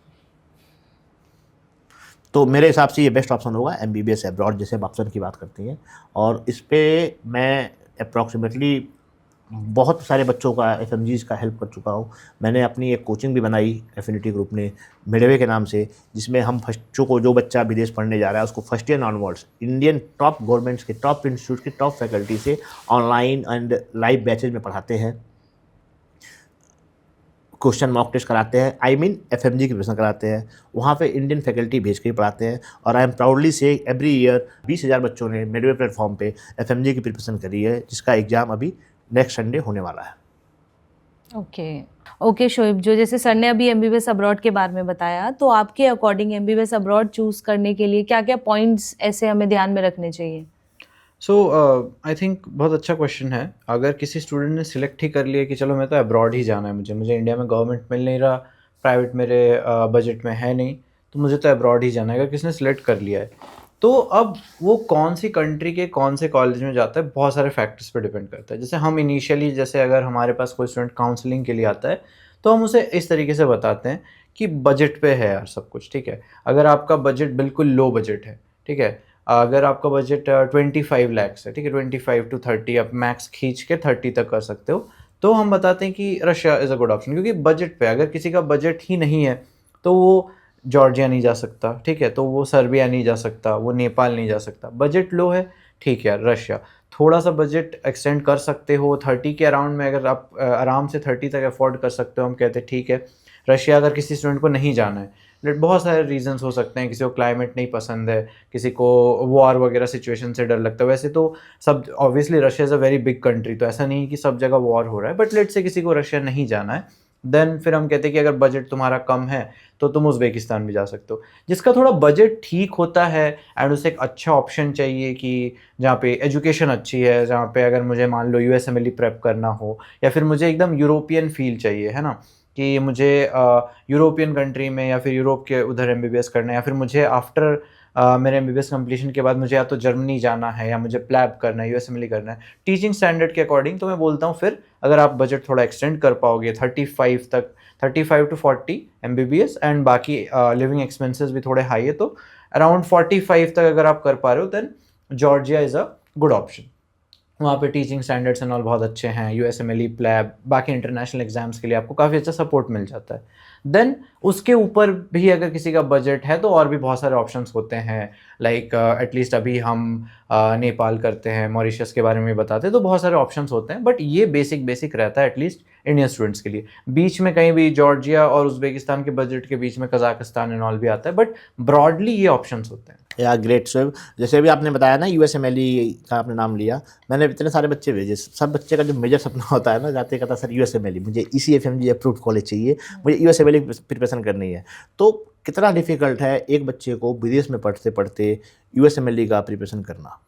तो मेरे हिसाब से ये बेस्ट ऑप्शन होगा MBBS एब्रॉड, जैसे आप ऑप्शन की बात करती हैं। और इस पर मैं अप्रॉक्सीमेटली बहुत सारे बच्चों का, FMGs का हेल्प कर चुका हूँ। मैंने अपनी एक कोचिंग भी बनाई एफिनिटी ग्रुप ने, मिडवे के नाम से, जिसमें हम बच्चों को, जो बच्चा विदेश पढ़ने जा रहा है उसको first year onwards Indian top governments के, टॉप इंस्टीट्यूट की टॉप फैकल्टी से ऑनलाइन एंड लाइव बैचेज में पढ़ाते हैं। क्वेश्चन मॉक टेस्ट कराते हैं, आई मीन एफएमजी की प्रिपरेशन कराते हैं, वहाँ पे इंडियन फैकल्टी भेज के ही पढ़ाते हैं। और आई एम प्राउडली से एवरी ईयर 20,000 बच्चों ने मिडवे प्लेटफॉर्म पे एफएमजी की प्रिपरेशन करी है, जिसका एग्ज़ाम अभी नेक्स्ट संडे होने वाला है। ओके शोएब, जो जैसे सर ने अभी एमबीबीएस अब्रॉड के बारे में बताया, तो आपके अकॉर्डिंग एमबीबीएस अब्रॉड चूज़ करने के लिए क्या क्या पॉइंट्स ऐसे हमें ध्यान में रखने चाहिए? सो आई थिंक बहुत अच्छा क्वेश्चन है। अगर किसी स्टूडेंट ने सिलेक्ट ही कर लिया कि चलो मैं तो अब्रॉड ही जाना है, मुझे इंडिया में गवर्नमेंट मिल नहीं रहा, प्राइवेट मेरे बजट में है नहीं, तो मुझे तो अब्रॉड ही जाना है, अगर किसी ने सिलेक्ट कर लिया है, तो अब वो कौन सी कंट्री के कौन से कॉलेज में जाता है बहुत सारे फैक्टर्स पे डिपेंड करता है। जैसे हम इनिशियली, जैसे अगर हमारे पास कोई स्टूडेंट काउंसलिंग के लिए आता है, तो हम उसे इस तरीके से बताते हैं कि बजट पे है यार सब कुछ, ठीक है। अगर आपका बजट बिल्कुल लो बजट है, ठीक है, अगर आपका बजट 25 लैक्स है, ठीक है, 25 to 30, आप मैक्स खींच के 30 तक कर सकते हो, तो हम बताते हैं कि Russia is a good option. क्योंकि बजट पे, अगर किसी का बजट ही नहीं है तो वो जॉर्जिया नहीं जा सकता, ठीक है, तो वो सर्बिया नहीं जा सकता, वो नेपाल नहीं जा सकता। बजट लो है, ठीक है, रशिया। थोड़ा सा बजट एक्सटेंड कर सकते हो 30 के अराउंड में, अगर आप आराम से 30 तक अफोर्ड कर सकते हो, हम कहते हैं ठीक है रशिया। अगर किसी स्टूडेंट को नहीं जाना है, बहुत सारे रीजंस हो सकते हैं, किसी को क्लाइमेट नहीं पसंद है, किसी को वॉर वगैरह सिचुएशन से डर लगता है। वैसे तो सब obviously Russia is a very big country, तो ऐसा नहीं कि सब जगह वॉर हो रहा है, बट लेट से किसी को रशिया नहीं जाना है, देन फिर हम कहते हैं कि अगर बजट तुम्हारा कम है तो तुम उज़्बेकिस्तान भी जा सकते हो। जिसका थोड़ा बजट ठीक होता है एंड उसे एक अच्छा ऑप्शन चाहिए कि जहाँ पे एजुकेशन अच्छी है, जहाँ पे अगर मुझे मान लो यूएसएमएलई प्रेप करना हो, या फिर मुझे एकदम यूरोपियन फील चाहिए, है ना, कि मुझे यूरोपियन कंट्री में या फिर यूरोप के उधर एमबीबीएस करना है, या फिर मुझे आफ्टर मेरे एमबीबीएस कंप्लीशन के बाद मुझे या तो जर्मनी जाना है या मुझे प्लैब करना है, यूएसएमएलई करना है टीचिंग स्टैंडर्ड के अकॉर्डिंग, तो मैं बोलता हूँ फिर अगर आप बजट थोड़ा एक्सटेंड कर पाओगे 35 तक, 35 to 40 एमबीबीएस, एंड बाकी लिविंग एक्सपेंसेस भी थोड़े हाई है, तो अराउंड 45 तक अगर आप कर पा रहे हो, then Georgia is a good option. वहाँ पे टीचिंग स्टैंडर्ड्स एंड ऑल बहुत अच्छे हैं, यूएसएमएलई, प्लैब, बाकी इंटरनेशनल एग्जाम्स के लिए आपको काफ़ी अच्छा सपोर्ट मिल जाता है। देन उसके ऊपर भी अगर किसी का बजट है तो और भी बहुत सारे ऑप्शंस होते हैं, लाइक एटलीस्ट अभी हम नेपाल करते हैं, मॉरिशस के बारे में बताते हैं, तो बहुत सारे ऑप्शंस होते हैं, बट ये बेसिक रहता है एटलीस्ट इंडियन स्टूडेंट्स के लिए। बीच में कहीं भी जॉर्जिया और उज़्बेकिस्तान के बजट के बीच में कजाकिस्तान एंड ऑल भी आता है, बट ब्रॉडली ये ऑप्शंस होते हैं। या ग्रेट शोएब, जैसे अभी आपने बताया ना यूएसएमएलई का आपने नाम लिया, मैंने इतने सारे बच्चे भेजे, सब बच्चे का जो मेजर सपना होता है ना, जाते कहता सर यूएसएमएलई, मुझे इसी एफएमजी अप्रूव्ड कॉलेज चाहिए, मुझे यूएसएमएलई प्रिपरेशन करनी है। तो कितना डिफिकल्ट है एक बच्चे को विदेश में पढ़ते पढ़ते यूएसएमएलई का प्रिपरेशन करना?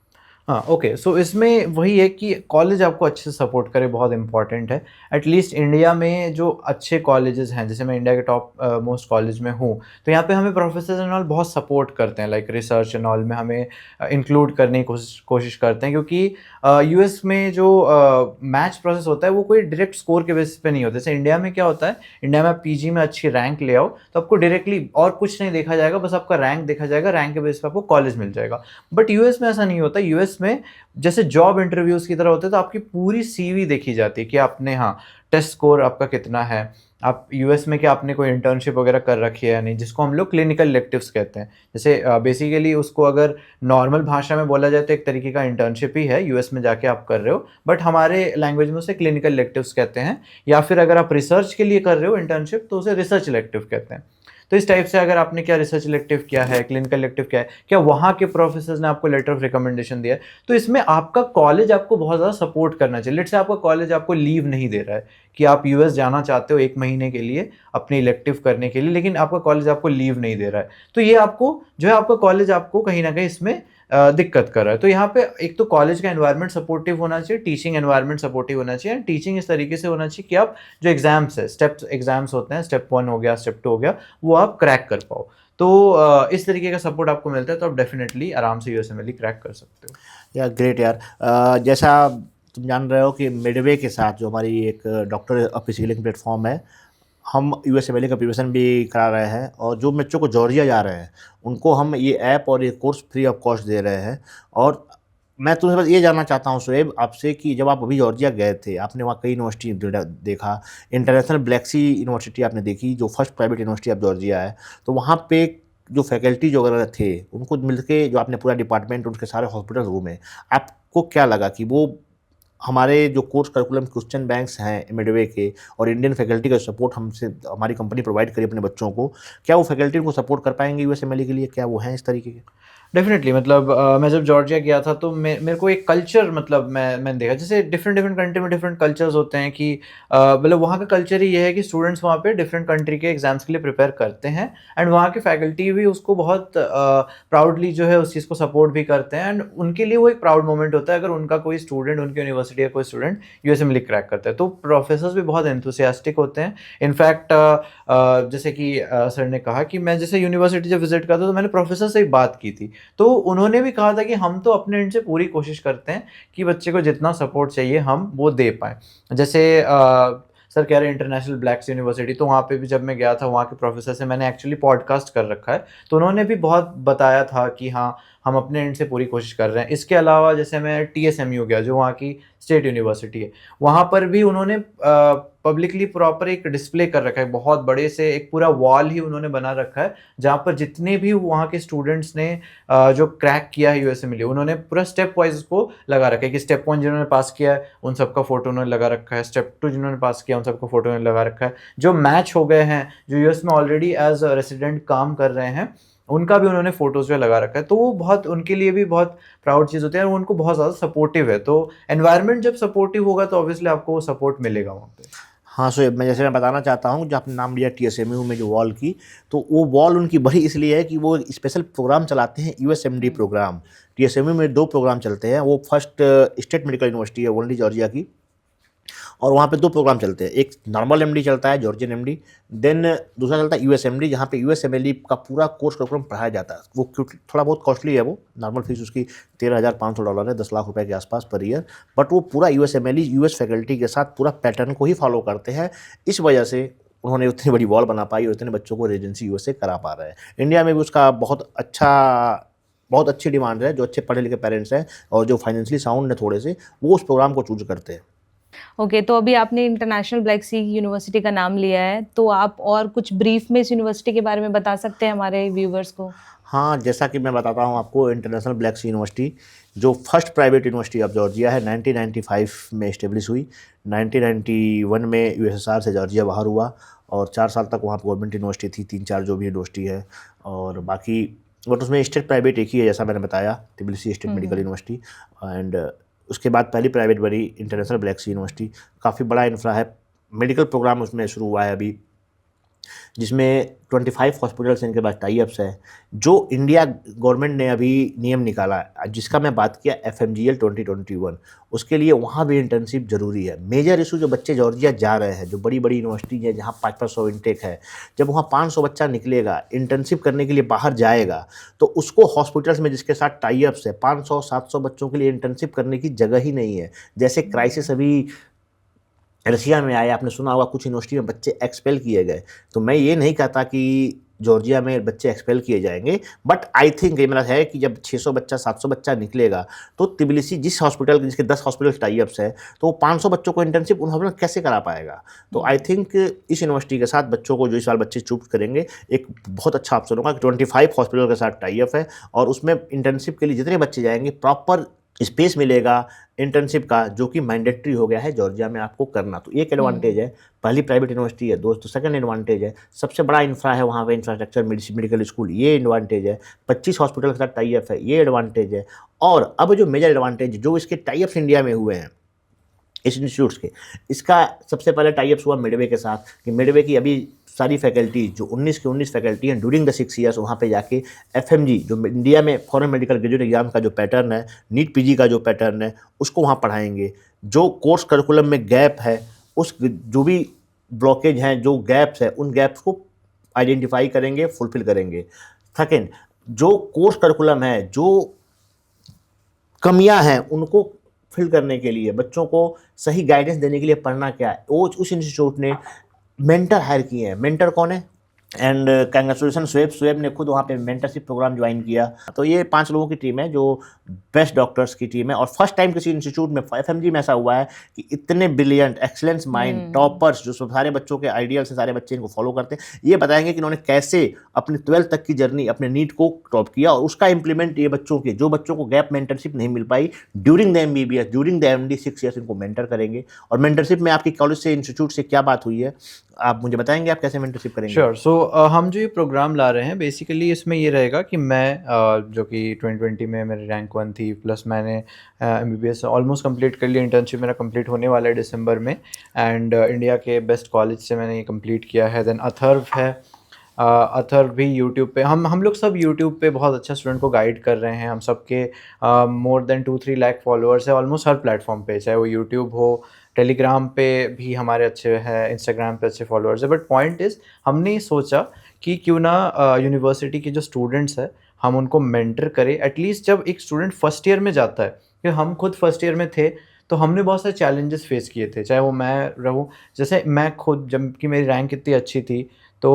हाँ, ओके, सो इसमें वही है कि कॉलेज आपको अच्छे से सपोर्ट करे, बहुत इंपॉर्टेंट है। एटलीस्ट इंडिया में जो अच्छे कॉलेजेस हैं, जैसे मैं इंडिया के टॉप मोस्ट कॉलेज में हूँ, तो यहाँ पे हमें प्रोफेसर्स एंड ऑल बहुत सपोर्ट करते हैं, लाइक रिसर्च एंड ऑल में हमें इंक्लूड करने की कोशिश करते हैं, क्योंकि यूएस में जो मैच प्रोसेस होता है वो कोई डायरेक्ट स्कोर के बेसिस पे नहीं होता। जैसे इंडिया में क्या होता है, इंडिया में आप पीजी में अच्छी रैंक ले आओ तो आपको डायरेक्टली और कुछ नहीं देखा जाएगा, बस आपका रैंक देखा जाएगा, रैंक के बेसिस पे आपको कॉलेज मिल जाएगा। बट यूएस में ऐसा नहीं होता। यूएस में जैसे जॉब इंटरव्यूज़ की तरह होते हैं, तो आपकी पूरी सीवी देखी जाती है कि आपने, हाँ, टेस्ट स्कोर आपका कितना है, आप यूएस में क्या आपने कोई इंटर्नशिप वगैरह कर रखी है या नहीं, जिसको हम लोग क्लिनिकल इलेक्टिव्स कहते हैं। जैसे बेसिकली उसको अगर नॉर्मल भाषा में बोला जाए तो एक तरीके का इंटर्नशिप ही है, यूएस में जाके आप कर रहे हो, बट हमारे लैंग्वेज में उसे क्लिनिकल इलेक्टिव्स कहते हैं। या फिर अगर आप रिसर्च के लिए कर रहे हो इंटर्नशिप तो उसे रिसर्च इलेक्टिव कहते हैं। तो इस टाइप से अगर आपने क्या रिसर्च इलेक्टिव किया है, क्लिनिकल इलेक्टिव किया है, क्या वहाँ के प्रोफेसर्स ने आपको लेटर ऑफ रिकमेंडेशन दिया है, तो इसमें आपका कॉलेज आपको बहुत ज़्यादा सपोर्ट करना चाहिए। लेट्स से आपका कॉलेज आपको लीव नहीं दे रहा है कि आप यूएस जाना चाहते हो 1 महीने के लिए अपनी इलेक्टिव करने के लिए, लेकिन आपका कॉलेज आपको लीव नहीं दे रहा है, तो ये आपको जो है आपका कॉलेज आपको कहीं ना कहीं इसमें दिक्कत कर रहा है। तो यहाँ पे एक तो कॉलेज का एनवायरनमेंट सपोर्टिव होना चाहिए, टीचिंग एनवायरनमेंट सपोर्टिव होना चाहिए, एंड टीचिंग इस तरीके से होना चाहिए कि आप जो एग्जाम्स है, स्टेप एग्जाम्स होते हैं, स्टेप 1 हो गया, स्टेप 2 हो गया, वो आप क्रैक कर पाओ। तो इस तरीके का सपोर्ट आपको मिलता है तो आप डेफिनेटली आराम से यूएसएमएलई क्रैक कर सकते हो। या ग्रेट यार, जैसा तुम जान रहे हो कि मिडवे के साथ जो हमारी एक डॉक्टर अपस्किलिंग प्लेटफॉर्म है, हम यूएसएमएलई का प्रिपरेशन भी करा रहे हैं, और जो बच्चों को जॉर्जिया जा रहे हैं उनको हम ये ऐप और ये कोर्स फ्री ऑफ कॉस्ट दे रहे हैं। और मैं तुमसे बस ये जानना चाहता हूँ शोएब आपसे कि जब आप अभी जॉर्जिया गए थे, आपने वहाँ कई यूनिवर्सिटी देखा, इंटरनेशनल ब्लैक सी यूनिवर्सिटी आपने देखी, जो first private university of Georgia है, तो वहाँ पे जो फैकल्टी जो वगैरह थे उनको मिलके जो आपने पूरा डिपार्टमेंट, उनके सारे हॉस्पिटल घूमे, आपको क्या लगा कि वो हमारे जो कोर्स करिकुलम क्वेश्चन बैंक्स हैं मिडवे के और इंडियन फैकल्टी का सपोर्ट हमसे हमारी कंपनी प्रोवाइड करी अपने बच्चों को, क्या वो फैकल्टी उनको सपोर्ट कर पाएंगे यूएसएमएल के लिए? क्या वो हैं इस तरीके के? डेफिनेटली मतलब मैं जब जॉर्जिया गया था तो मेरे को एक कल्चर मतलब मैंने देखा जैसे डिफरेंट डिफरेंट कंट्री में डिफरेंट कल्चर्स होते हैं कि मतलब वहाँ का कल्चर ही ये है कि स्टूडेंट्स वहाँ पे डिफरेंट कंट्री के एग्जाम्स के लिए प्रिपेयर करते हैं एंड वहाँ की फैकल्टी भी उसको बहुत प्राउडली जो है उस चीज़ को सपोर्ट भी करते हैं एंड उनके लिए वो एक प्राउड मोमेंट होता है अगर उनका कोई स्टूडेंट उनकी यूनिवर्सिटी का कोई स्टूडेंट यूएसएमएल क्रैक करता है। तो प्रोफेसर्स भी बहुत एंथुसियास्टिक होते हैं। इनफैक्ट जैसे कि सर ने कहा कि मैं जैसे यूनिवर्सिटी जब विजिट करता तो मैंने प्रोफेसर से बात की थी, तो उन्होंने भी कहा था कि हम तो अपने एंड से पूरी कोशिश करते हैं कि बच्चे को जितना सपोर्ट चाहिए हम वो दे पाएँ। जैसे सर कह रहे हैं इंटरनेशनल ब्लैक्स यूनिवर्सिटी, तो वहाँ पे भी जब मैं गया था वहाँ के प्रोफेसर से मैंने एक्चुअली पॉडकास्ट कर रखा है, तो उन्होंने भी बहुत बताया था कि हाँ हम अपने एंड से पूरी कोशिश कर रहे हैं। इसके अलावा जैसे मैं TSMU गया जो वहाँ की स्टेट यूनिवर्सिटी है, वहाँ पर भी उन्होंने पब्लिकली प्रॉपर एक डिस्प्ले कर रखा है, बहुत बड़े से एक पूरा वॉल ही उन्होंने बना रखा है जहाँ पर जितने भी वहाँ के स्टूडेंट्स ने जो क्रैक किया है यूएसएमएल उन्होंने पूरा स्टेप वाइज उसको लगा रखा है कि स्टेप 1 जिन्होंने पास किया है उन सबका फोटो उन्होंने लगा रखा है, स्टेप 2 जिन्होंने पास किया उन सबका फोटो उन्होंने लगा रखा है, जो मैच हो गए हैं जो यूएस में ऑलरेडी एज रेसिडेंट काम कर रहे हैं उनका भी उन्होंने फोटोज जो लगा रखा है। तो वो बहुत उनके लिए भी बहुत प्राउड चीज़ होती है और उनको बहुत ज़्यादा सपोर्टिव है। तो एनवायरनमेंट जब सपोर्टिव होगा तो ऑब्वियसली आपको वो सपोर्ट मिलेगा वहाँ पे। हाँ, सो मैं बताना चाहता हूँ, जो आपने नाम लिया TSMU में जो वॉल की, तो वो वॉल उनकी बड़ी इसलिए है कि वो स्पेशल प्रोग्राम चलाते हैं, USMD प्रोग्राम। TSMU में 2 प्रोग्राम चलते हैं। वो फर्स्ट स्टेट मेडिकल यूनिवर्सिटी है ओनली जॉर्जिया की, और वहाँ पे 2 प्रोग्राम चलते हैं। एक नॉर्मल MD चलता है, जॉर्जियन MD, देन दूसरा चलता है USMD, जहाँ पे USMLE का पूरा कोर्स करिकुलम पढ़ाया जाता है। वो थोड़ा बहुत कॉस्टली है, वो नॉर्मल फीस उसकी $13,500 है, 10 लाख रुपए के आसपास पर ईयर। बट वो पूरा USMLE US फैकल्टी के साथ पूरा पैटर्न को ही फॉलो करते हैं। इस वजह से उन्होंने उतनी बड़ी वॉल बना पाई और इतने बच्चों को रेजिडेंसी US से करा पा रहे हैं। इंडिया में भी उसका बहुत अच्छी डिमांड है। जो अच्छे पढ़े लिखे पेरेंट्स हैं और जो फाइनेंशियली साउंड है थोड़े से, वो उस प्रोग्राम को चूज करते हैं। ओके, तो अभी आपने इंटरनेशनल ब्लैक सी यूनिवर्सिटी का नाम लिया है, तो आप और कुछ ब्रीफ में इस यूनिवर्सिटी के बारे में बता सकते हैं हमारे व्यूवर्स को? हाँ, जैसा कि मैं बताता हूँ आपको, इंटरनेशनल ब्लैक सी यूनिवर्सिटी जो first private university of Georgia है, 1995 में इस्टेब्लिश हुई। 1991 में USSR से जॉर्जिया बाहर हुआ और 4 साल तक वहाँ गवर्नमेंट यूनिवर्सिटी थी, 3-4 जो भी यूनिवर्सिटी है। और बाकी बट उसमें स्टेट प्राइवेट एक ही है, जैसा मैंने बताया, Tbilisi state medical university. And उसके बाद पहली प्राइवेट बनी इंटरनेशनल ब्लैक सी यूनिवर्सिटी। काफ़ी बड़ा इंफ्रा है, मेडिकल प्रोग्राम उसमें शुरू हुआ है अभी, जिसमें 25 हॉस्पिटल्स इनके पास टाई अप्स है। जो इंडिया गवर्नमेंट ने अभी नियम निकाला है, जिसका मैं बात किया FMGL 2021, उसके लिए वहाँ भी इंटर्नशिप ज़रूरी है। मेजर इशू जो बच्चे जॉर्जिया जा रहे हैं, जो बड़ी बड़ी यूनिवर्सिटी है जहाँ 500 इंटेक है, जब वहाँ 500 बच्चा निकलेगा इंटर्नशिप करने के लिए बाहर जाएगा, तो उसको हॉस्पिटल्स में जिसके साथ टाई अप्स है 500-700 बच्चों के लिए इंटर्नशिप करने की जगह ही नहीं है। जैसे क्राइसिस अभी रशिया में आया, आपने सुना होगा, कुछ यूनिवर्सिटी में बच्चे एक्सपेल किए गए। तो मैं ये नहीं कहता कि जॉर्जिया में बच्चे एक्सपेल किए जाएंगे, बट आई थिंक ये मेरा है कि जब 600 बच्चा 700 बच्चा निकलेगा, तो तिबिलिसी जिस हॉस्पिटल जिसके 10 हॉस्पिटल टाई अप्स है, तो वो 500 बच्चों को इंटर्नशिप उन हॉस्पिटल कैसे करा पाएगा? तो आई थिंक इस यूनिवर्सिटी के साथ बच्चों को जो इस साल बच्चे चूज करेंगे, एक बहुत अच्छा ऑप्शन होगा कि 25 हॉस्पिटल के साथ टाई अप है और उसमें इंटर्नशिप के लिए जितने बच्चे जाएंगे प्रॉपर स्पेस मिलेगा इंटर्नशिप का, जो कि मैंडेटरी हो गया है जॉर्जिया में आपको करना। तो एक एडवांटेज है, पहली प्राइवेट यूनिवर्सिटी है दोस्तों। सेकंड एडवांटेज है, सबसे बड़ा इंफ्रा है वहाँ पे, इंफ्रास्ट्रक्चर, मेडिकल स्कूल, ये एडवांटेज है। 25 हॉस्पिटल के साथ टाई अप है, ये एडवांटेज है। और अब जो मेजर एडवांटेज जो इसके टाई अप्स इंडिया में हुए हैं इस इंस्टीट्यूट्स के, इसका सबसे पहले टाई अप्स हुआ मिडवे के साथ, कि मिडवे की अभी सारी फैकल्टी जो 19 की 19 फैकल्टी हैं ड्यूरिंग द 6 ईयर्स वहाँ पे जाके FMG जो इंडिया में फॉरेन मेडिकल ग्रेजुएट एग्जाम का जो पैटर्न है, नीट PG का जो पैटर्न है, उसको वहाँ पढ़ाएंगे। जो कोर्स करिकुलम में गैप है, उस जो भी ब्लॉकेज हैं, जो गैप्स है, उन गैप्स को आइडेंटिफाई करेंगे, फुलफिल करेंगे। सेकेंड, जो कोर्स करिकुलम है, जो कमियां हैं, उनको फिल करने के लिए, बच्चों को सही गाइडेंस देने के लिए पढ़ना क्या है, वो उस इंस्टीट्यूट ने मेंटर हायर किए हैं। मेंटर कौन है? एंड कंग्रेचुलेसन शुएब ने खुद वहाँ पे मेंटरशिप प्रोग्राम ज्वाइन किया। तो ये 5 लोगों की टीम है जो बेस्ट डॉक्टर्स की टीम है, और फर्स्ट टाइम किसी इंस्टीट्यूट में एफएमजी में ऐसा हुआ है कि इतने ब्रिलियंट एक्सीलेंस माइंड टॉपर्स जो सारे बच्चों के आइडियल से सारे बच्चे इनको फॉलो करते हैं, ये बताएंगे कि इन्होंने कैसे अपनी 12th तक की जर्नी अपने नीट को टॉप किया, और उसका इंप्लीमेंट ये बच्चों के जो बच्चों को गैप मेंटरशिप नहीं मिल पाई during the MBBS during the MD 6 years इनको मेंटर करेंगे। और मेंटरशिप में आपकी कॉलेज से इंस्टीट्यूट से क्या बात हुई है, आप मुझे बताएंगे आप कैसे मेंटरशिप करेंगे? श्योर। सो हम जो ये प्रोग्राम ला रहे हैं बेसिकली इसमें ये रहेगा कि मैं जो कि 2020 में मेरी रैंक 1 थी, प्लस मैंने एमबीबीएस ऑलमोस्ट कंप्लीट कर लिया, इंटर्नशिप मेरा कंप्लीट होने वाला है दिसंबर में, एंड इंडिया के बेस्ट कॉलेज से मैंने ये कंप्लीट किया है। देन अथर्व है, अथर्व भी यूट्यूब पे हम लोग सब यूट्यूब पे बहुत अच्छा स्टूडेंट को गाइड कर रहे हैं। हम सबके मोर देन 2-3 लाख फॉलोअर्स है ऑलमोस्ट हर प्लेटफॉर्म पे, चाहे वो यूट्यूब हो, टेलीग्राम पे भी हमारे अच्छे हैं, इंस्टाग्राम पे अच्छे फॉलोअर्स है। बट पॉइंट इज़ हमने सोचा कि क्यों ना यूनिवर्सिटी के जो स्टूडेंट्स हैं हम उनको मेंटर करें। एटलीस्ट जब एक स्टूडेंट फर्स्ट ईयर में जाता है, कि हम खुद फर्स्ट ईयर में थे तो हमने बहुत सारे चैलेंजेस फेस किए थे, चाहे वो मैं रहूँ, जैसे मैं खुद जब कि मेरी रैंक इतनी अच्छी थी तो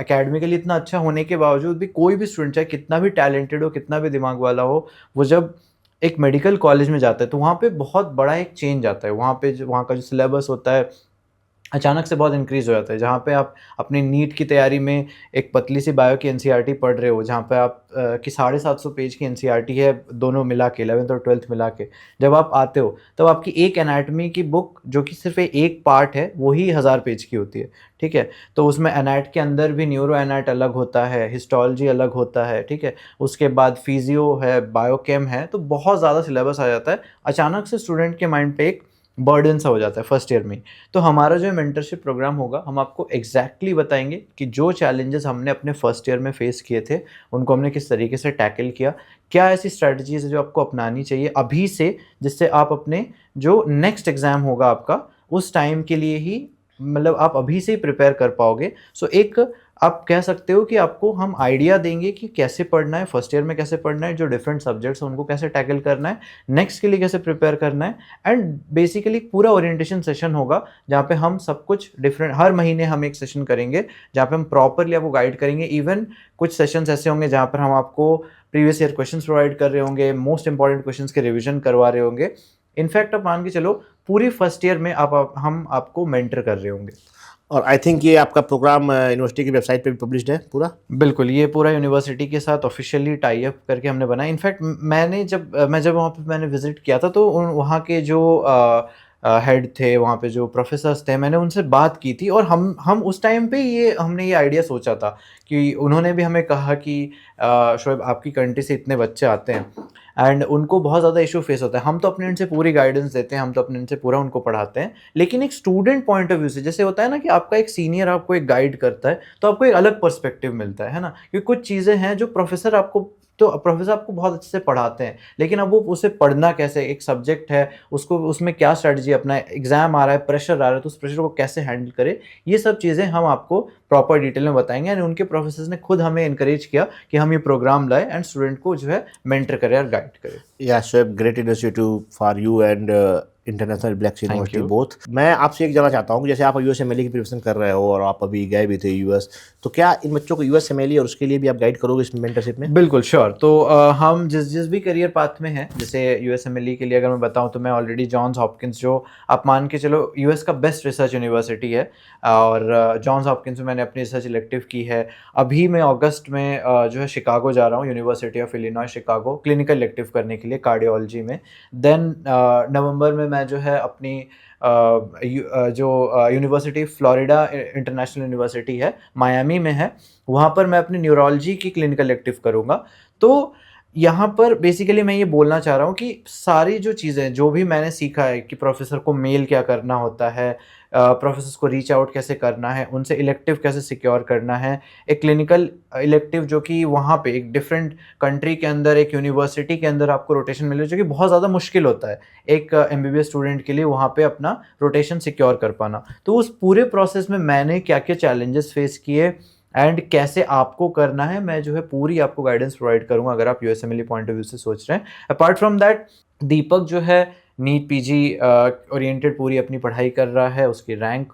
एकेडमिकली इतना अच्छा होने के बावजूद भी कोई भी स्टूडेंट चाहे कितना भी टैलेंटेड हो, कितना भी दिमाग वाला हो, वो जब एक मेडिकल कॉलेज में जाता है तो वहाँ पे बहुत बड़ा एक चेंज आता है। वहाँ पे वहाँ का जो सिलेबस होता है अचानक से बहुत इंक्रीज़ हो जाता है। जहाँ पे आप अपनी नीट की तैयारी में एक पतली सी बायो की एनसीईआरटी पढ़ रहे हो, जहाँ पे आप की 750 पेज की एनसीईआरटी है, दोनों मिला के 11th और 12th मिला के। जब आप आते हो तब आपकी एक एनाटमी की बुक जो कि सिर्फ एक पार्ट है वही 1000 पेज की होती है, ठीक है। तो उसमें एनाट के अंदर भी न्यूरो एनाट अलग होता है, हिस्टोलॉजी अलग होता है, ठीक है। उसके बाद फिजियो है, बायोकेम है, तो बहुत ज़्यादा सिलेबस आ जाता है। अचानक से स्टूडेंट के माइंड पे एक बर्डन सा हो जाता है फर्स्ट ईयर में। तो हमारा जो मेंटरशिप प्रोग्राम होगा, हम आपको एग्जैक्टली बताएंगे कि जो चैलेंजेस हमने अपने फर्स्ट ईयर में फेस किए थे उनको हमने किस तरीके से टैकल किया, क्या ऐसी स्ट्रैटेजीज है जो आपको अपनानी चाहिए अभी से, जिससे आप अपने जो नेक्स्ट एग्ज़ाम होगा आपका उस टाइम के लिए ही मतलब आप अभी से ही प्रिपेयर कर पाओगे। सो एक आप कह सकते हो कि आपको हम आइडिया देंगे कि कैसे पढ़ना है, फर्स्ट ईयर में कैसे पढ़ना है, जो डिफरेंट सब्जेक्ट्स हैं उनको कैसे टैकल करना है, नेक्स्ट के लिए कैसे प्रिपेयर करना है। एंड बेसिकली पूरा ओरिएंटेशन सेशन होगा जहाँ पे हम सब कुछ डिफरेंट, हर महीने हम एक सेशन करेंगे जहाँ पे हम प्रॉपरली आपको गाइड करेंगे। इवन कुछ सेशंस ऐसे होंगे जहाँ पर हम आपको प्रीवियस ईयर क्वेश्चंस प्रोवाइड कर रहे होंगे, मोस्ट इंपॉर्टेंट क्वेश्चंस के रिविजन करवा रहे होंगे। इनफैक्ट आप मान के चलो पूरी फर्स्ट ईयर में हम आपको मेंटर कर रहे होंगे। और आई थिंक ये आपका प्रोग्राम यूनिवर्सिटी की वेबसाइट पे भी पब्लिश्ड है पूरा? बिल्कुल, ये पूरा यूनिवर्सिटी के साथ ऑफिशियली टाई अप करके हमने बनाया। इनफैक्ट मैं जब वहाँ पे मैंने विज़िट किया था तो वहाँ के जो हेड थे, वहाँ पे जो प्रोफेसर्स थे, मैंने उनसे बात की थी और हम उस टाइम पे हमने ये आइडिया सोचा था कि उन्होंने भी हमें कहा कि शोएब आपकी कंट्री से इतने बच्चे आते हैं एंड उनको बहुत ज़्यादा इशू फेस होता है। हम तो अपने एंड से पूरी गाइडेंस देते हैं, हम तो अपने एंड से पूरा उनको पढ़ाते हैं, लेकिन एक स्टूडेंट पॉइंट ऑफ व्यू से जैसे होता है ना कि आपका एक सीनियर आपको एक गाइड करता है तो आपको एक अलग पर्सपेक्टिव मिलता है ना। क्योंकि कुछ चीज़ें हैं जो प्रोफेसर आपको बहुत अच्छे से पढ़ाते हैं, लेकिन अब वो उसे पढ़ना कैसे, एक सब्जेक्ट है उसको उसमें क्या स्ट्रेटजी अपना, एग्जाम आ रहा है, प्रेशर आ रहा है, तो उस प्रेशर को कैसे हैंडल करे, ये सब चीज़ें हम आपको प्रॉपर डिटेल में बताएंगे। एंड उनके प्रोफेसर्स ने खुद हमें इनकरेज किया कि हम ये प्रोग्राम लाए एंड स्टूडेंट को जो है मेंटर करें और गाइड करें। या Shoaib, great initiative for you and international black university both. मैं आपसे एक जानना चाहता हूँ कि जैसे आप यूएसएमएलई की प्रिपरेशन कर रहे हो और आप अभी गए भी थे यूएस, तो क्या इन बच्चों को यूएसएमएलई और उसके लिए भी आप गाइड करोगे इस मेंटरशिप में? बिल्कुल श्योर। तो हम जिस भी करियर पाथ में हैं, जैसे यूएसएमएलई के लिए अगर मैं बताऊं तो मैं ऑलरेडी जॉन्स हॉपकिंस, जो आप मान के चलो यूएस का बेस्ट रिसर्च यूनिवर्सिटी है, और जॉन्स हॉपकिंस में मैंने अपनी रिसर्च इलेक्टिव की है। अभी मैं अगस्त में जो है शिकागो जा रहा हूँ, university of Illinois Chicago, clinical elective करने के लिए कार्डियोलॉजी में। देन नवंबर में मैं जो है अपनी जो यूनिवर्सिटी फ्लोरिडा इंटरनेशनल यूनिवर्सिटी है, मायामी में है, वहाँ पर मैं अपनी न्यूरोलॉजी की क्लिनिकल इलेक्टिव करूँगा। तो यहाँ पर बेसिकली मैं ये बोलना चाह रहा हूँ कि सारी जो चीज़ें जो भी मैंने सीखा है कि प्रोफेसर को मेल क्या करना होता है, प्रोफेसर्स को रीच आउट कैसे करना है, उनसे इलेक्टिव कैसे सिक्योर करना है, एक क्लिनिकल इलेक्टिव जो कि वहाँ पे एक डिफरेंट कंट्री के अंदर एक यूनिवर्सिटी के अंदर आपको रोटेशन मिले, जो कि बहुत ज़्यादा मुश्किल होता है एक एमबीबीएस स्टूडेंट के लिए वहाँ पे अपना रोटेशन सिक्योर कर पाना। तो उस पूरे प्रोसेस में मैंने क्या क्या चैलेंजेस फेस किए एंड कैसे आपको करना है, मैं जो है पूरी आपको गाइडेंस प्रोवाइड करूँगा अगर आप यूएसएमएलई पॉइंट ऑफ व्यू से सोच रहे हैं। अपार्ट फ्रॉम दैट, दीपक जो है नीट पीजी ओरिएंटेड पूरी अपनी पढ़ाई कर रहा है, उसकी रैंक